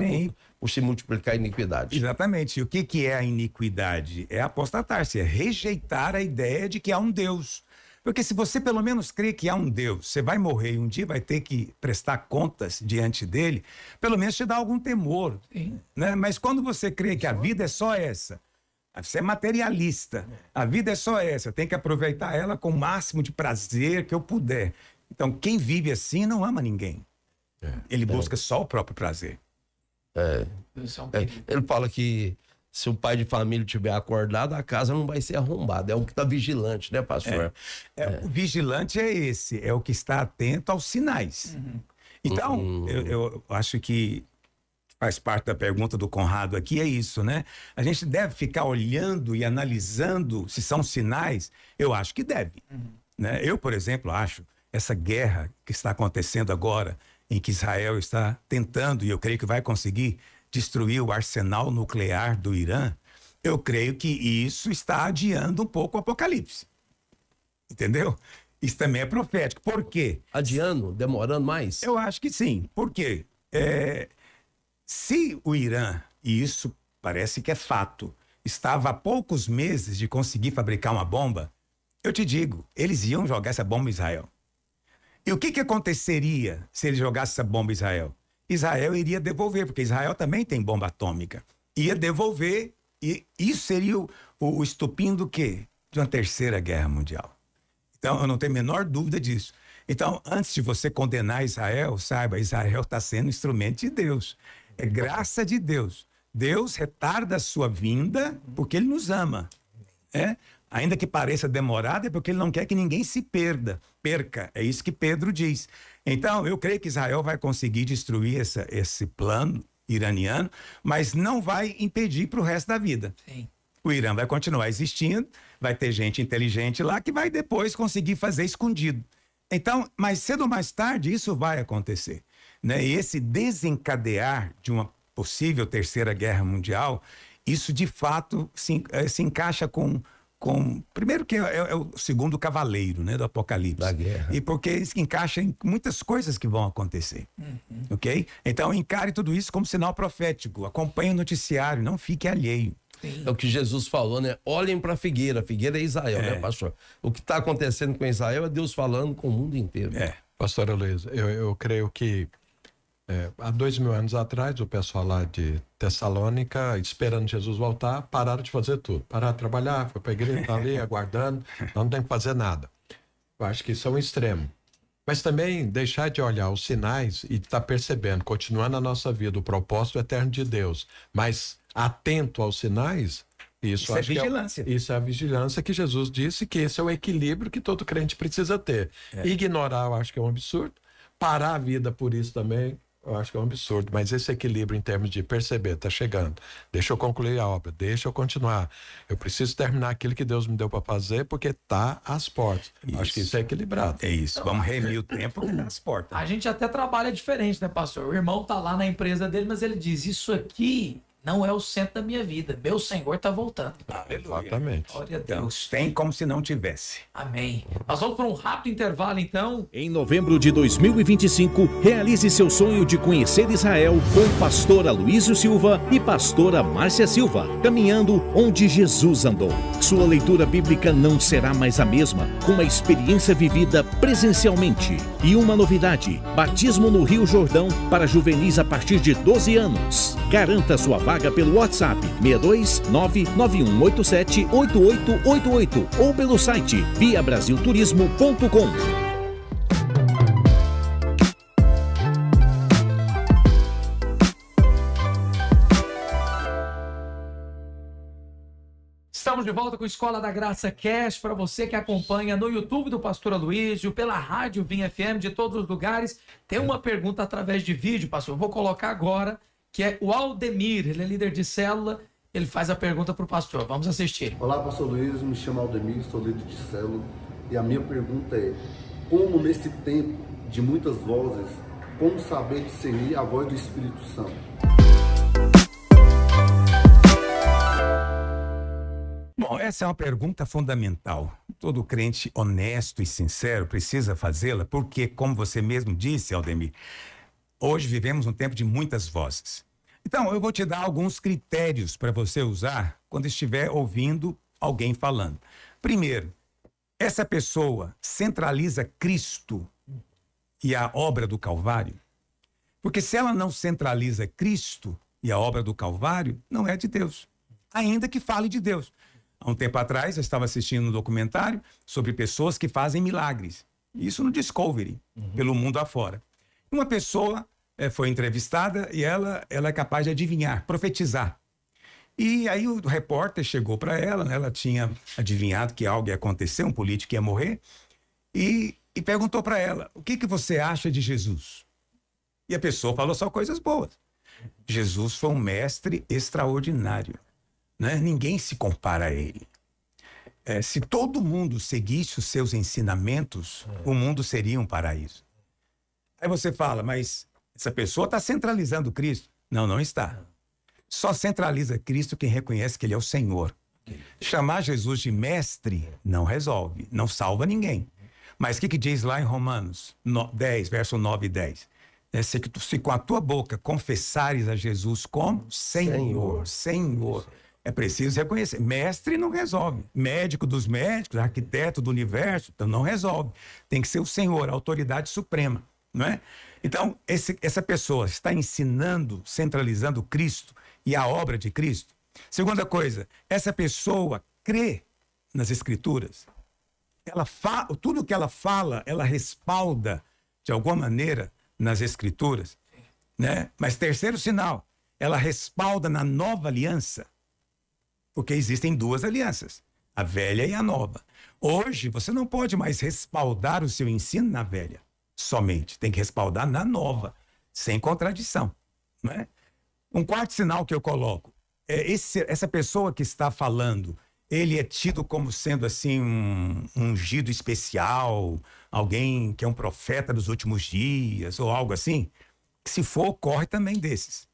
Speaker 3: por se multiplicar a iniquidade.
Speaker 2: Exatamente. E o que é a iniquidade? É apostatar-se, é rejeitar a ideia de que há um Deus. Porque se você pelo menos crê que há um Deus, você vai morrer e um dia vai ter que prestar contas diante dele, pelo menos te dá algum temor. Né? Mas quando você crê que a vida é só essa, você é materialista, a vida é só essa, eu tenho que aproveitar ela com o máximo de prazer que eu puder. Então, quem vive assim não ama ninguém. Ele busca só o próprio prazer.
Speaker 3: Ele fala que se o pai de família estiver acordado, a casa não vai ser arrombada. É o que está vigilante, né, pastor?
Speaker 2: O vigilante é esse, é o que está atento aos sinais. Então, eu acho que faz parte da pergunta do Conrado aqui, é isso, né? A gente deve ficar olhando e analisando se são sinais? Eu acho que deve. Né? Eu, por exemplo, acho essa guerra que está acontecendo agora, em que Israel está tentando, e eu creio que vai conseguir, destruir o arsenal nuclear do Irã, eu creio que isso está adiando um pouco o apocalipse. Entendeu? Isso também é profético. Por quê?
Speaker 3: Adiando? Demorando mais?
Speaker 2: Eu acho que sim. Por quê? Se o Irã, e isso parece que é fato, estava há poucos meses de conseguir fabricar uma bomba, eu te digo, eles iam jogar essa bomba em Israel. E o que aconteceria se eles jogassem essa bomba em Israel? Israel iria devolver, porque Israel também tem bomba atômica. Ia devolver, e isso seria o estopim do quê? De uma terceira guerra mundial. Então, eu não tenho a menor dúvida disso. Então, antes de você condenar Israel, saiba, Israel está sendo instrumento de Deus. É graça de Deus. Deus retarda a sua vinda porque Ele nos ama. Ainda que pareça demorado, é porque Ele não quer que ninguém se perca. É isso que Pedro diz. Então, eu creio que Israel vai conseguir destruir esse plano iraniano, mas não vai impedir para o resto da vida.
Speaker 1: Sim.
Speaker 2: O Irã vai continuar existindo, vai ter gente inteligente lá que vai depois conseguir fazer escondido. Então, mais cedo ou mais tarde, isso vai acontecer. Né? E esse desencadear de uma possível terceira guerra mundial, isso de fato se encaixa com primeiro que é o segundo cavaleiro, né, do Apocalipse.
Speaker 3: Da guerra.
Speaker 2: E porque isso encaixa em muitas coisas que vão acontecer. Ok? Então encare tudo isso como sinal profético. Acompanhe o noticiário, não fique alheio.
Speaker 3: É o que Jesus falou, né? Olhem para a figueira é Israel, né, pastor? O que está acontecendo com Israel é Deus falando com o mundo inteiro.
Speaker 4: Pastora Luísa, eu creio que há 2000 anos atrás, o pessoal lá de Tessalônica, esperando Jesus voltar, pararam de fazer tudo. Pararam de trabalhar, foi para a igreja, tá ali aguardando, não tem que fazer nada. Eu acho que isso é um extremo. Mas também deixar de olhar os sinais e estar percebendo, continuando a nossa vida, o propósito eterno de Deus, mas atento aos sinais, isso
Speaker 2: é vigilância.
Speaker 4: Isso é a vigilância que Jesus disse que esse é o equilíbrio que todo crente precisa ter. Ignorar, eu acho que é um absurdo. Parar a vida por isso também, eu acho que é um absurdo, mas esse equilíbrio em termos de perceber, tá chegando, deixa eu concluir a obra, deixa eu continuar, eu preciso terminar aquilo que Deus me deu para fazer, porque tá às portas. Acho que isso é equilibrado.
Speaker 2: É isso, vamos remir o tempo que tá às portas.
Speaker 1: A gente até trabalha diferente, né, pastor? O irmão tá lá na empresa dele, mas ele diz, isso aqui não é o centro da minha vida. Meu Senhor está voltando.
Speaker 4: Exatamente.
Speaker 1: Glória a
Speaker 2: Então,
Speaker 1: Deus.
Speaker 2: tem como se não tivesse.
Speaker 1: Amém. Nós vamos para um rápido intervalo, então.
Speaker 7: Em novembro de 2025, realize seu sonho de conhecer Israel com pastor Aloísio Silva e pastora Márcia Silva, caminhando onde Jesus andou. Sua leitura bíblica não será mais a mesma, com uma experiência vivida presencialmente. E uma novidade, batismo no Rio Jordão para juvenis a partir de 12 anos. Garanta sua vaga pelo WhatsApp 62991878888 ou pelo site viabrasilturismo.com.
Speaker 1: Estamos de volta com Escola da Graça Cast, para você que acompanha no YouTube do Pastor Aloísio, pela Rádio Vinha FM, de todos os lugares. Tem uma pergunta através de vídeo, pastor, eu vou colocar agora, que é o Aldemir, ele é líder de célula, ele faz a pergunta para o pastor. Vamos assistir.
Speaker 8: Olá, pastor Luiz, me chamo Aldemir, sou líder de célula, e a minha pergunta é: como nesse tempo de muitas vozes, como saber discernir a voz do Espírito Santo?
Speaker 2: Bom, essa é uma pergunta fundamental. Todo crente honesto e sincero precisa fazê-la, porque, como você mesmo disse, Aldemir, hoje vivemos um tempo de muitas vozes. Então, eu vou te dar alguns critérios para você usar quando estiver ouvindo alguém falando. Primeiro, essa pessoa centraliza Cristo e a obra do Calvário? Porque se ela não centraliza Cristo e a obra do Calvário, não é de Deus, ainda que fale de Deus. Há um tempo atrás, eu estava assistindo um documentário sobre pessoas que fazem milagres. Isso no Discovery, pelo mundo afora. Uma pessoa foi entrevistada e ela é capaz de adivinhar, profetizar. E aí o repórter chegou para ela, né? Ela tinha adivinhado que algo ia acontecer, um político ia morrer, e perguntou para ela: o que você acha de Jesus? E a pessoa falou só coisas boas. Jesus foi um mestre extraordinário, né? Ninguém se compara a ele. Se todo mundo seguisse os seus ensinamentos, o mundo seria um paraíso. Aí você fala: mas essa pessoa está centralizando Cristo. Não, não está. Só centraliza Cristo quem reconhece que ele é o Senhor. Chamar Jesus de mestre não resolve, não salva ninguém. Mas o que diz lá em Romanos 10, verso 9 e 10? Se com a tua boca confessares a Jesus como Senhor. É preciso reconhecer. Mestre não resolve. Médico dos médicos, arquiteto do universo, então não resolve. Tem que ser o Senhor, a autoridade suprema, não é? Então, essa pessoa está ensinando, centralizando Cristo e a obra de Cristo. Segunda coisa, essa pessoa crê nas Escrituras. Tudo que ela fala, ela respalda, de alguma maneira, nas Escrituras, né? Mas terceiro sinal, ela respalda na nova aliança, porque existem duas alianças, a velha e a nova. Hoje, você não pode mais respaldar o seu ensino na velha somente, tem que respaldar na nova, sem contradição, não é? Um quarto sinal que eu coloco, essa pessoa que está falando, ele é tido como sendo assim um ungido especial, alguém que é um profeta dos últimos dias ou algo assim. Se for, corre também desses,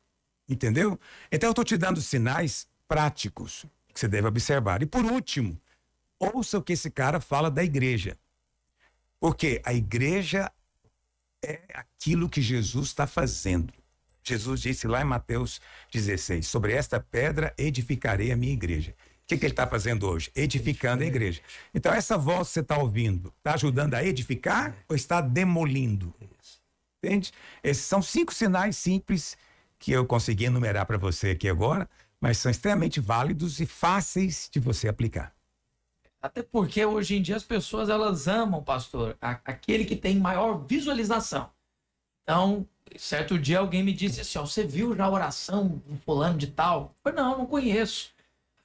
Speaker 2: entendeu? Então eu estou te dando sinais práticos que você deve observar. E por último, ouça o que esse cara fala da igreja, porque a igreja é aquilo que Jesus está fazendo. Jesus disse lá em Mateus 16, sobre esta pedra edificarei a minha igreja. O que ele está fazendo hoje? Edificando a igreja. Então essa voz que você está ouvindo, está ajudando a edificar ou está demolindo? Entende? Esses são 5 sinais simples que eu consegui enumerar para você aqui agora, mas são extremamente válidos e fáceis de você aplicar.
Speaker 1: Até porque hoje em dia as pessoas, elas amam, pastor, aquele que tem maior visualização. Então, certo dia alguém me disse assim: ó, você viu já a oração do fulano de tal? Eu falei: não conheço.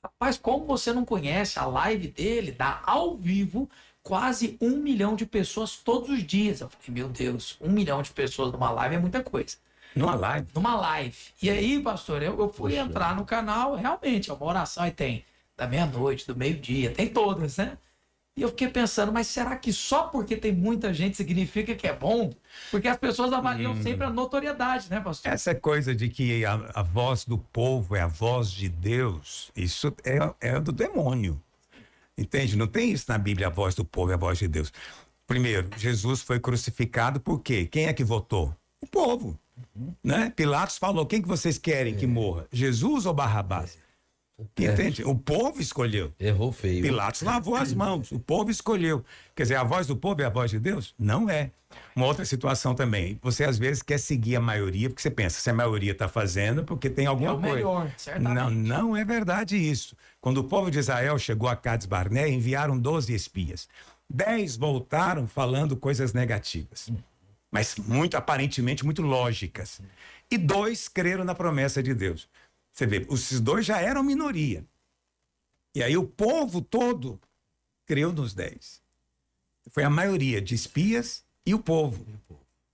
Speaker 1: Rapaz, como você não conhece? A live dele dá ao vivo quase 1 milhão de pessoas todos os dias. Eu falei: meu Deus, 1 milhão de pessoas numa live é muita coisa.
Speaker 2: Numa live?
Speaker 1: Numa live. E aí, pastor, eu fui entrar no canal, realmente, é uma oração, aí tem da meia-noite, do meio-dia, tem todas, né? E eu fiquei pensando, mas será que só porque tem muita gente significa que é bom? Porque as pessoas avaliam sempre a notoriedade, né, pastor?
Speaker 2: Essa coisa de que a voz do povo é a voz de Deus, isso é do demônio. Entende? Não tem isso na Bíblia, a voz do povo é a voz de Deus. Primeiro, Jesus foi crucificado por quê? Quem é que votou? O povo. Né? Pilatos falou: quem que vocês querem que morra? Jesus ou Barrabás? Entende? O povo escolheu.
Speaker 3: Errou feio.
Speaker 2: Pilatos lavou as mãos, o povo escolheu. Quer dizer, a voz do povo é a voz de Deus? Não é. Uma outra situação também, você às vezes quer seguir a maioria, porque você pensa, se a maioria está fazendo, porque tem alguma coisa.
Speaker 1: Melhor, certamente.
Speaker 2: Não é verdade isso. Quando o povo de Israel chegou a Cades Barnea, enviaram 12 espias. 10 voltaram falando coisas negativas, mas aparentemente muito lógicas. E 2 creram na promessa de Deus. Você vê, esses 2 já eram minoria. E aí o povo todo creu nos 10. Foi a maioria de espias e o povo.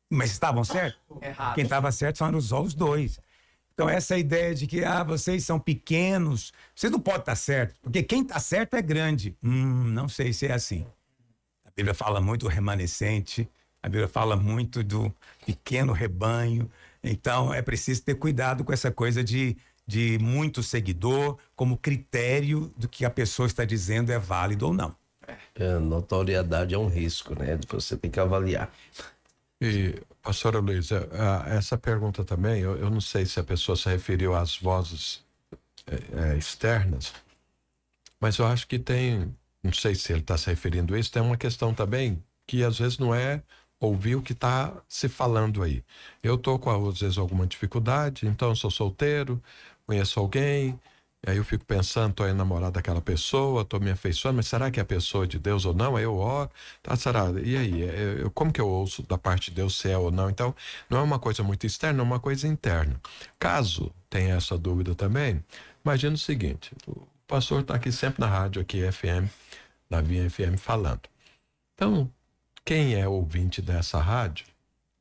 Speaker 2: Mas estavam certos?
Speaker 1: Errado.
Speaker 2: Quem estava certo são os 2. Então, essa ideia de que vocês são pequenos, vocês não podem estar certo, porque quem está certo é grande. Não sei se é assim. A Bíblia fala muito do remanescente, a Bíblia fala muito do pequeno rebanho. Então, é preciso ter cuidado com essa coisa de muito seguidor como critério do que a pessoa está dizendo é válido ou não.
Speaker 3: Notoriedade é um risco, né? Você tem que avaliar.
Speaker 4: E, pastora Luísa, essa pergunta também, eu não sei se a pessoa se referiu às vozes externas, mas eu acho que tem, não sei se ele está se referindo a isso, tem uma questão também que às vezes não é ouvir o que está se falando aí. Eu estou com, às vezes, alguma dificuldade, então eu sou solteiro, conheço alguém, e aí eu fico pensando, estou enamorado daquela pessoa, estou me afeiçoando, mas será que é a pessoa de Deus ou não? Aí eu oro, tá, será? E aí, como que eu ouço da parte de Deus se é ou não? Então, não é uma coisa muito externa, é uma coisa interna. Caso tenha essa dúvida também, imagina o seguinte, o pastor está aqui sempre na rádio, aqui FM, na Vinha FM, falando. Então, quem é ouvinte dessa rádio,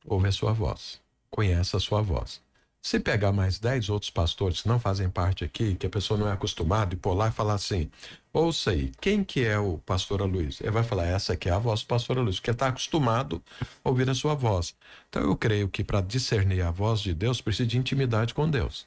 Speaker 4: ouve a sua voz, conhece a sua voz. Se pegar mais 10 outros pastores que não fazem parte aqui, que a pessoa não é acostumada, e pôr lá e falar assim, ouça aí, quem que é o pastor Aloysio? Ele vai falar, essa aqui é a voz do pastor Aloysio, porque está acostumado a ouvir a sua voz. Então eu creio que para discernir a voz de Deus, precisa de intimidade com Deus.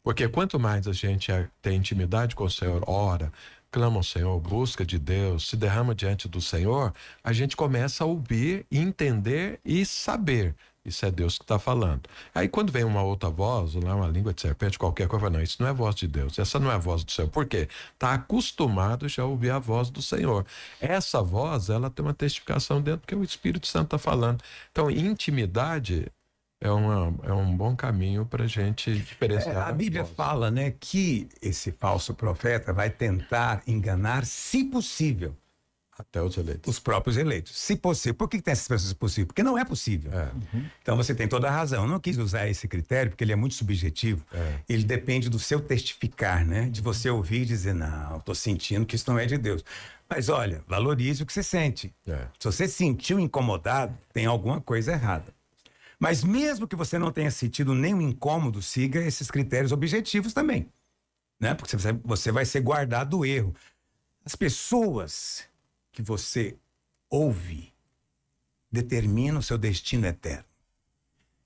Speaker 4: Porque quanto mais a gente tem intimidade com o Senhor, ora, clama ao Senhor, busca de Deus, se derrama diante do Senhor, a gente começa a ouvir, entender e saber. Isso é Deus que está falando. Aí quando vem uma outra voz, lá uma língua de serpente, qualquer coisa, não, isso não é voz de Deus, essa não é a voz do Senhor. Por quê? Está acostumado já a ouvir a voz do Senhor. Essa voz, ela tem uma testificação dentro que o Espírito Santo está falando. Então, intimidade é um bom caminho para a gente diferenciar.
Speaker 2: A Bíblia fala, né, que esse falso profeta vai tentar enganar, se possível,
Speaker 4: até os eleitos.
Speaker 2: Os próprios eleitos. Se possível. Por que tem essas pessoas possível? Porque não é possível. Então você tem toda a razão. Eu não quis usar esse critério porque ele é muito subjetivo. Ele depende do seu testificar, né? De você ouvir e dizer, não, estou sentindo que isso não é de Deus. Mas olha, valorize o que você sente. Se você sentiu incomodado, tem alguma coisa errada. Mas mesmo que você não tenha sentido nenhum incômodo, siga esses critérios objetivos também. Né? Porque você vai ser guardado do erro. As pessoas que você ouve determina o seu destino eterno.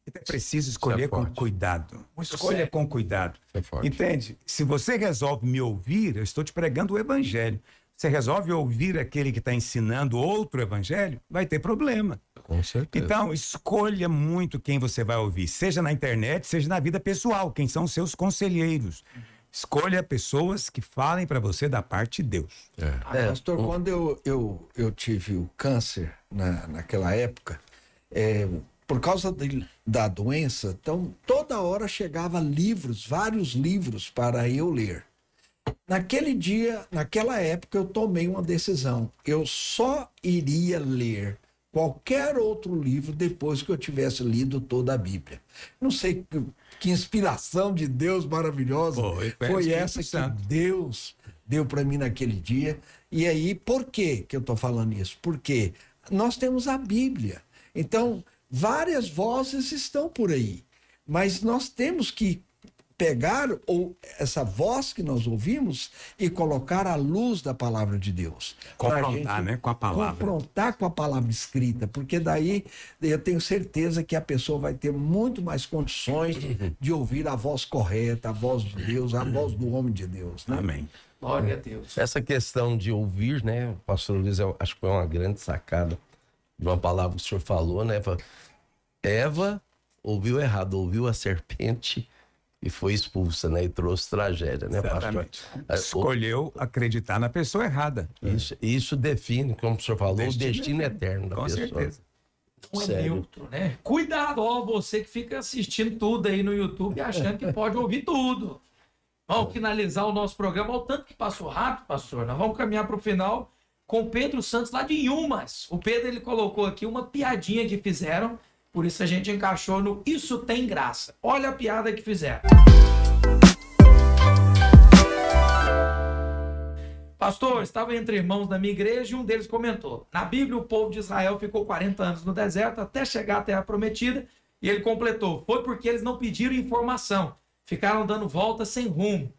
Speaker 2: Então é preciso escolher com cuidado. Escolha com cuidado. Entende? Se você resolve me ouvir, eu estou te pregando o evangelho. Você resolve ouvir aquele que está ensinando outro evangelho, vai ter problema.
Speaker 4: Com certeza.
Speaker 2: Então, escolha muito quem você vai ouvir, seja na internet, seja na vida pessoal, quem são os seus conselheiros. Escolha pessoas que falem para você da parte de Deus.
Speaker 5: Pastor, quando eu tive o câncer naquela época, por causa da doença, então toda hora chegava livros, vários livros para eu ler. Naquele dia, naquela época, eu tomei uma decisão. Eu só iria ler qualquer outro livro depois que eu tivesse lido toda a Bíblia. Não sei que inspiração de Deus maravilhosa foi essa que Deus deu para mim naquele dia. E aí, por que eu estou falando isso? Porque nós temos a Bíblia. Então, várias vozes estão por aí. Mas nós temos que pegar essa voz que nós ouvimos e colocar à luz da palavra de Deus.
Speaker 2: Confrontar, né, com a palavra.
Speaker 5: Confrontar com a palavra escrita, porque daí eu tenho certeza que a pessoa vai ter muito mais condições de ouvir a voz correta, a voz de Deus, a voz do homem de Deus. Né?
Speaker 2: Amém.
Speaker 1: Glória a Deus.
Speaker 3: Essa questão de ouvir, né, o pastor Luiz, eu acho que foi uma grande sacada de uma palavra que o senhor falou, né? Eva ouviu errado, ouviu a serpente e foi expulsa, né? E trouxe tragédia, né, pastor?
Speaker 2: Escolheu acreditar na pessoa errada.
Speaker 3: Isso define, como o senhor falou, o destino eterno da pessoa.
Speaker 2: Com certeza.
Speaker 1: Não é neutro, né? Cuidado, ó, você que fica assistindo tudo aí no YouTube achando que pode ouvir tudo. Vamos finalizar o nosso programa. Olha o tanto que passou rápido, pastor. Nós vamos caminhar para o final com o Pedro Santos lá de Inhumas. O Pedro, ele colocou aqui uma piadinha que fizeram. Por isso a gente encaixou no Isso Tem Graça. Olha a piada que fizeram. Pastor, estava entre irmãos da minha igreja e um deles comentou: na Bíblia o povo de Israel ficou 40 anos no deserto até chegar à terra prometida, e ele completou: foi porque eles não pediram informação. ficaram dando voltas sem rumo.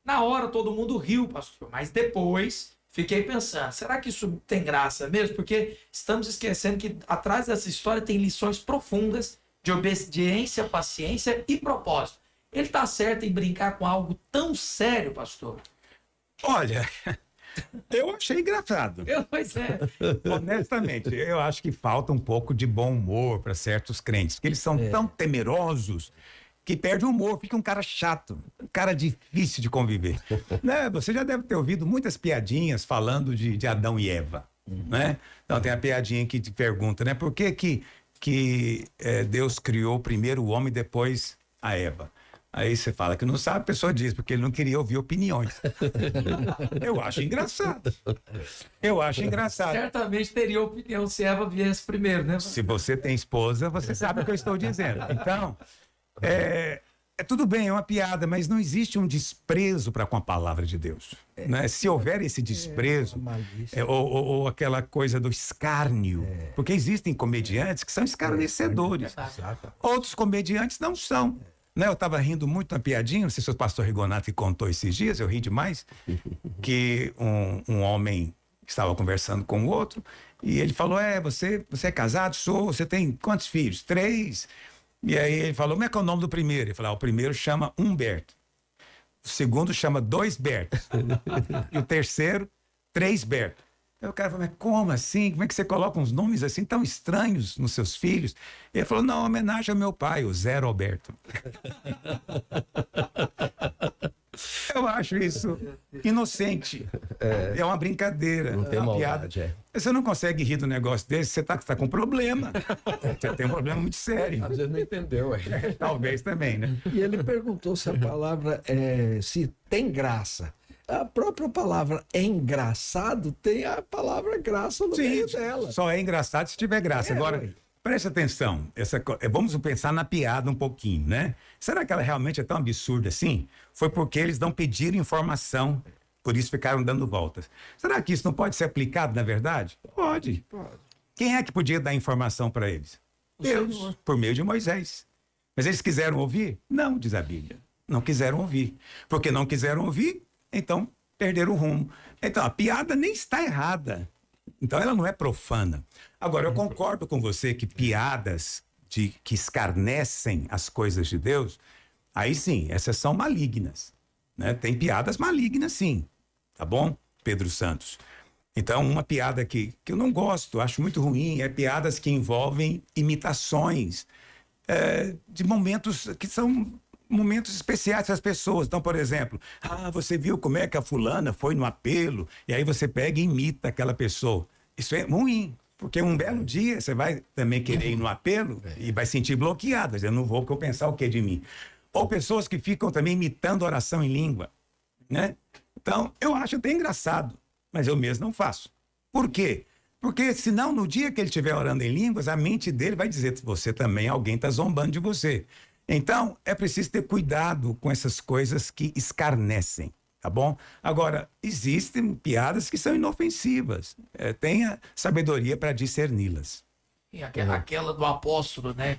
Speaker 1: Na hora todo mundo riu, pastor, mas depois fiquei pensando, será que isso tem graça mesmo? Porque estamos esquecendo que atrás dessa história tem lições profundas de obediência, paciência e propósito. Ele está certo em brincar com algo tão sério, pastor?
Speaker 2: Olha, eu achei engraçado.
Speaker 1: Pois é.
Speaker 2: Honestamente, eu acho que falta um pouco de bom humor para certos crentes, porque eles são tão temerosos que perde o humor, fica um cara chato, um cara difícil de conviver. Né? Você já deve ter ouvido muitas piadinhas falando de Adão e Eva, né? Então tem a piadinha que te pergunta, né? Por que Deus criou primeiro o homem e depois a Eva? Aí você fala que não sabe, a pessoa diz, porque ele não queria ouvir opiniões. Eu acho engraçado. Eu acho engraçado.
Speaker 1: Certamente teria opinião se Eva viesse primeiro, né?
Speaker 2: Se você tem esposa, você sabe o que eu estou dizendo. Então, é tudo bem, é uma piada, mas não existe um desprezo para com a palavra de Deus. Né? Se houver esse desprezo, ou aquela coisa do escárnio, porque existem comediantes que são escarnecedores. Outros comediantes não são. Né? Eu estava rindo muito na piadinha, não sei se o pastor Rigonato contou esses dias, eu ri demais, que um homem estava conversando com o outro, e ele falou, você é casado? Sou. Você tem quantos filhos? 3. E aí ele falou, como é que é o nome do primeiro? Ele falou, o primeiro chama Humberto, o segundo chama 2 Bertos, e o terceiro, 3 Berto. Aí o cara falou, mas como assim? Como é que você coloca uns nomes assim tão estranhos nos seus filhos? Ele falou, não, homenagem ao meu pai, o Zé Roberto. Eu acho isso inocente. É uma brincadeira.
Speaker 3: Não tem
Speaker 2: uma
Speaker 3: maldade,
Speaker 2: piada. Você não consegue rir do negócio desse, você tá com problema. Você tem um problema muito sério.
Speaker 4: Às vezes não entendeu.
Speaker 2: Talvez também, né?
Speaker 5: E ele perguntou se a palavra se tem graça. A própria palavra engraçado tem a palavra graça no meio dela.
Speaker 2: Só é engraçado se tiver graça. Agora, preste atenção. Vamos pensar na piada um pouquinho, né? Será que ela realmente é tão absurda assim? Foi porque eles não pediram informação, por isso ficaram dando voltas. Será que isso não pode ser aplicado, na verdade? Pode. Quem é que podia dar informação para eles? Deus, por meio de Moisés. Mas eles quiseram ouvir? Não, diz a Bíblia. Não quiseram ouvir. Porque não quiseram ouvir, então perderam o rumo. Então, a piada nem está errada. Então, ela não é profana. Agora, eu concordo com você que piadas que escarnecem as coisas de Deus, aí sim, essas são malignas. Né? Tem piadas malignas, sim. Tá bom, Pedro Santos? Então, uma piada que eu não gosto, acho muito ruim, é piadas que envolvem imitações de momentos que são momentos especiais das pessoas. Então, por exemplo, você viu como é que a fulana foi no apelo, e aí você pega e imita aquela pessoa. Isso é ruim, porque um belo dia você vai também querer ir no apelo e vai sentir bloqueado. Eu não vou porque eu pensar o que de mim. Ou pessoas que ficam também imitando oração em língua, né? Então, eu acho até engraçado, mas eu mesmo não faço. Por quê? Porque senão, no dia que ele estiver orando em línguas, a mente dele vai dizer que você também, alguém está zombando de você. Então, é preciso ter cuidado com essas coisas que escarnecem, tá bom? Agora, existem piadas que são inofensivas. Tenha sabedoria para discerni-las.
Speaker 1: E aquela do apóstolo, né?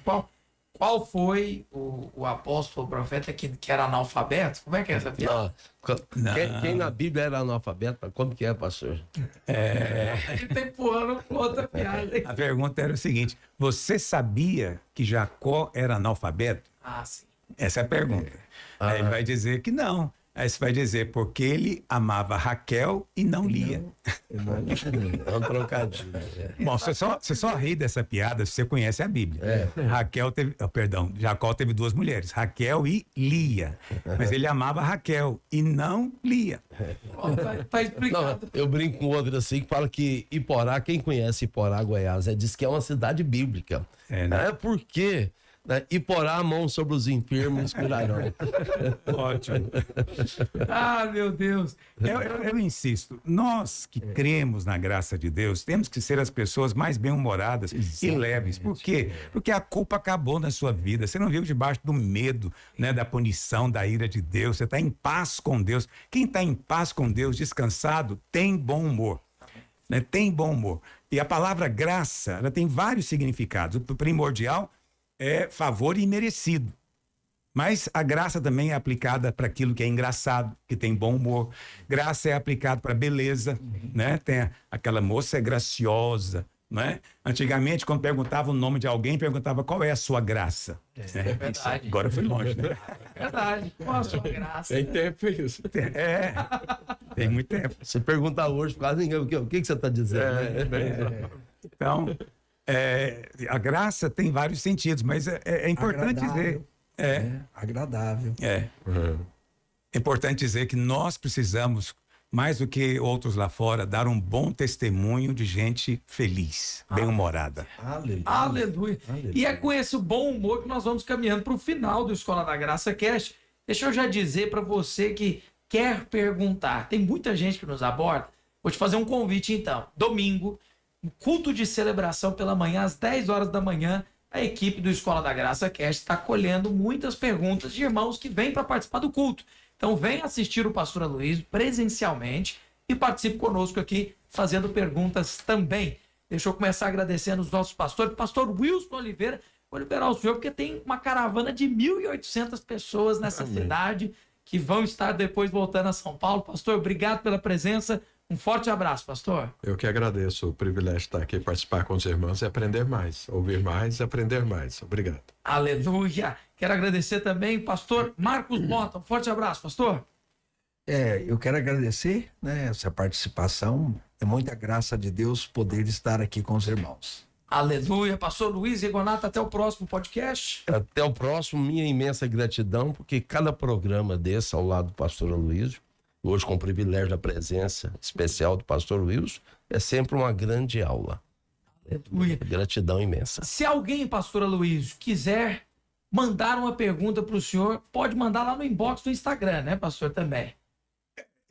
Speaker 1: Qual foi o apóstolo, o profeta que era analfabeto? Como é que é essa piada?
Speaker 3: Quem na Bíblia era analfabeto? Como que é, pastor?
Speaker 1: Ele tá empurrando outra piada.
Speaker 2: A pergunta era o seguinte, você sabia que Jacó era analfabeto?
Speaker 1: Sim.
Speaker 2: Essa é a pergunta. Aí ele vai dizer que não. Aí você vai dizer, porque ele amava Raquel e não Lia.
Speaker 3: É um trocadilho.
Speaker 2: Bom, você só ri dessa piada se você conhece a Bíblia. Jacó teve 2 mulheres, Raquel e Lia. Mas ele amava Raquel e não Lia.
Speaker 1: Tá explicado.
Speaker 3: Não, eu brinco com outro assim, que fala que Iporá, quem conhece Iporá, Goiás, diz que é uma cidade bíblica.
Speaker 2: Né?
Speaker 3: Por quê? E porá a mão sobre os enfermos curarão.
Speaker 2: Ótimo.
Speaker 1: Meu Deus.
Speaker 2: Eu insisto, nós que cremos na graça de Deus, temos que ser as pessoas mais bem-humoradas e leves. Por quê? Porque a culpa acabou na sua vida. Você não vive debaixo do medo, né, da punição, da ira de Deus. Você está em paz com Deus. Quem está em paz com Deus, descansado, tem bom humor. Né? Tem bom humor. E a palavra graça, ela tem vários significados. O primordial é favor imerecido. Mas a graça também é aplicada para aquilo que é engraçado, que tem bom humor. Graça é aplicada para beleza, né? Tem aquela moça é graciosa, né? Antigamente, quando perguntava o nome de alguém, perguntava qual é a sua graça.
Speaker 1: É verdade.
Speaker 2: Agora foi longe, né?
Speaker 1: É verdade. Qual a sua graça?
Speaker 4: Tem tempo isso.
Speaker 2: Tem muito tempo.
Speaker 3: Você pergunta hoje, quase ninguém, o que você está dizendo?
Speaker 2: Então, a graça tem vários sentidos, mas é importante dizer.
Speaker 5: Agradável.
Speaker 2: É importante dizer que nós precisamos, mais do que outros lá fora, dar um bom testemunho de gente feliz, bem-humorada.
Speaker 1: Aleluia. E é com esse bom humor que nós vamos caminhando para o final do Escola da Graça Cast. Deixa eu já dizer para você que quer perguntar. Tem muita gente que nos aborda. Vou te fazer um convite então. Domingo, culto de celebração pela manhã, às 10 horas da manhã. A equipe do Escola da Graça Cast está colhendo muitas perguntas de irmãos que vêm para participar do culto. Então vem assistir o pastor Aloysio presencialmente e participe conosco aqui fazendo perguntas também. Deixa eu começar agradecendo os nossos pastores. Pastor Wilson Oliveira, vou liberar o senhor porque tem uma caravana de 1.800 pessoas nessa cidade que vão estar depois voltando a São Paulo. Pastor, obrigado pela presença. Um forte abraço, pastor.
Speaker 4: Eu que agradeço o privilégio de estar aqui, participar com os irmãos e aprender mais. Ouvir mais e aprender mais. Obrigado.
Speaker 1: Aleluia. Quero agradecer também, pastor Marcos Mota. Um forte abraço, pastor.
Speaker 5: Eu quero agradecer, né, essa participação. É muita graça de Deus poder estar aqui com os irmãos.
Speaker 1: Aleluia. Pastor Luiz Rigonato, até o próximo podcast.
Speaker 3: Até o próximo, minha imensa gratidão, porque cada programa desse ao lado do pastor Aloysio, hoje com o privilégio da presença especial do pastor Wilson, é sempre uma grande aula.
Speaker 1: Aleluia.
Speaker 3: Gratidão imensa.
Speaker 1: Se alguém, pastor Aloysio, quiser mandar uma pergunta para o senhor, pode mandar lá no inbox do Instagram, né, pastor, também?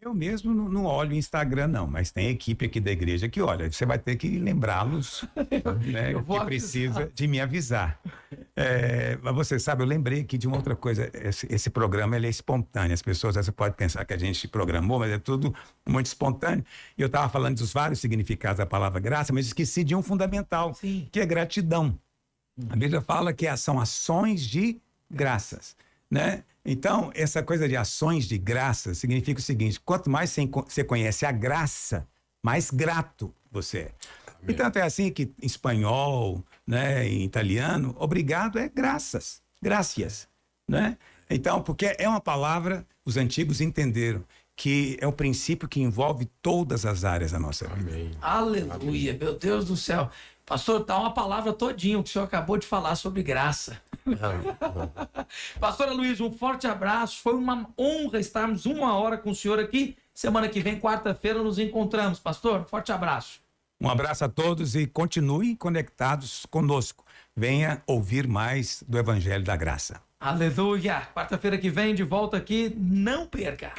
Speaker 2: Eu mesmo não olho o Instagram, não, mas tem equipe aqui da igreja que olha. Você vai ter que lembrá-los, né, que precisa de me avisar. Mas você sabe, eu lembrei aqui de uma outra coisa. Esse programa ele é espontâneo. As pessoas você pode pensar que a gente programou, mas é tudo muito espontâneo. E eu estava falando dos vários significados da palavra graça, mas esqueci de um fundamental, que é gratidão. A Bíblia fala que são ações de graças, né? Então, essa coisa de ações de graça significa o seguinte: quanto mais você conhece a graça, mais grato você é. E tanto é assim que em espanhol, né, em italiano, obrigado é graças, gracias, né? Então, porque é uma palavra, os antigos entenderam que é o princípio que envolve todas as áreas da nossa vida.
Speaker 4: Amém.
Speaker 1: Aleluia, meu Deus do céu. Pastor, tá uma palavra todinho que o senhor acabou de falar sobre graça. Pastor Aloysio, um forte abraço. Foi uma honra estarmos 1 hora com o senhor aqui. Semana que vem, quarta-feira, nos encontramos. Pastor, forte abraço.
Speaker 2: Um abraço a todos e continuem conectados conosco. Venha ouvir mais do Evangelho da Graça.
Speaker 1: Aleluia. Quarta-feira que vem, de volta aqui. Não perca.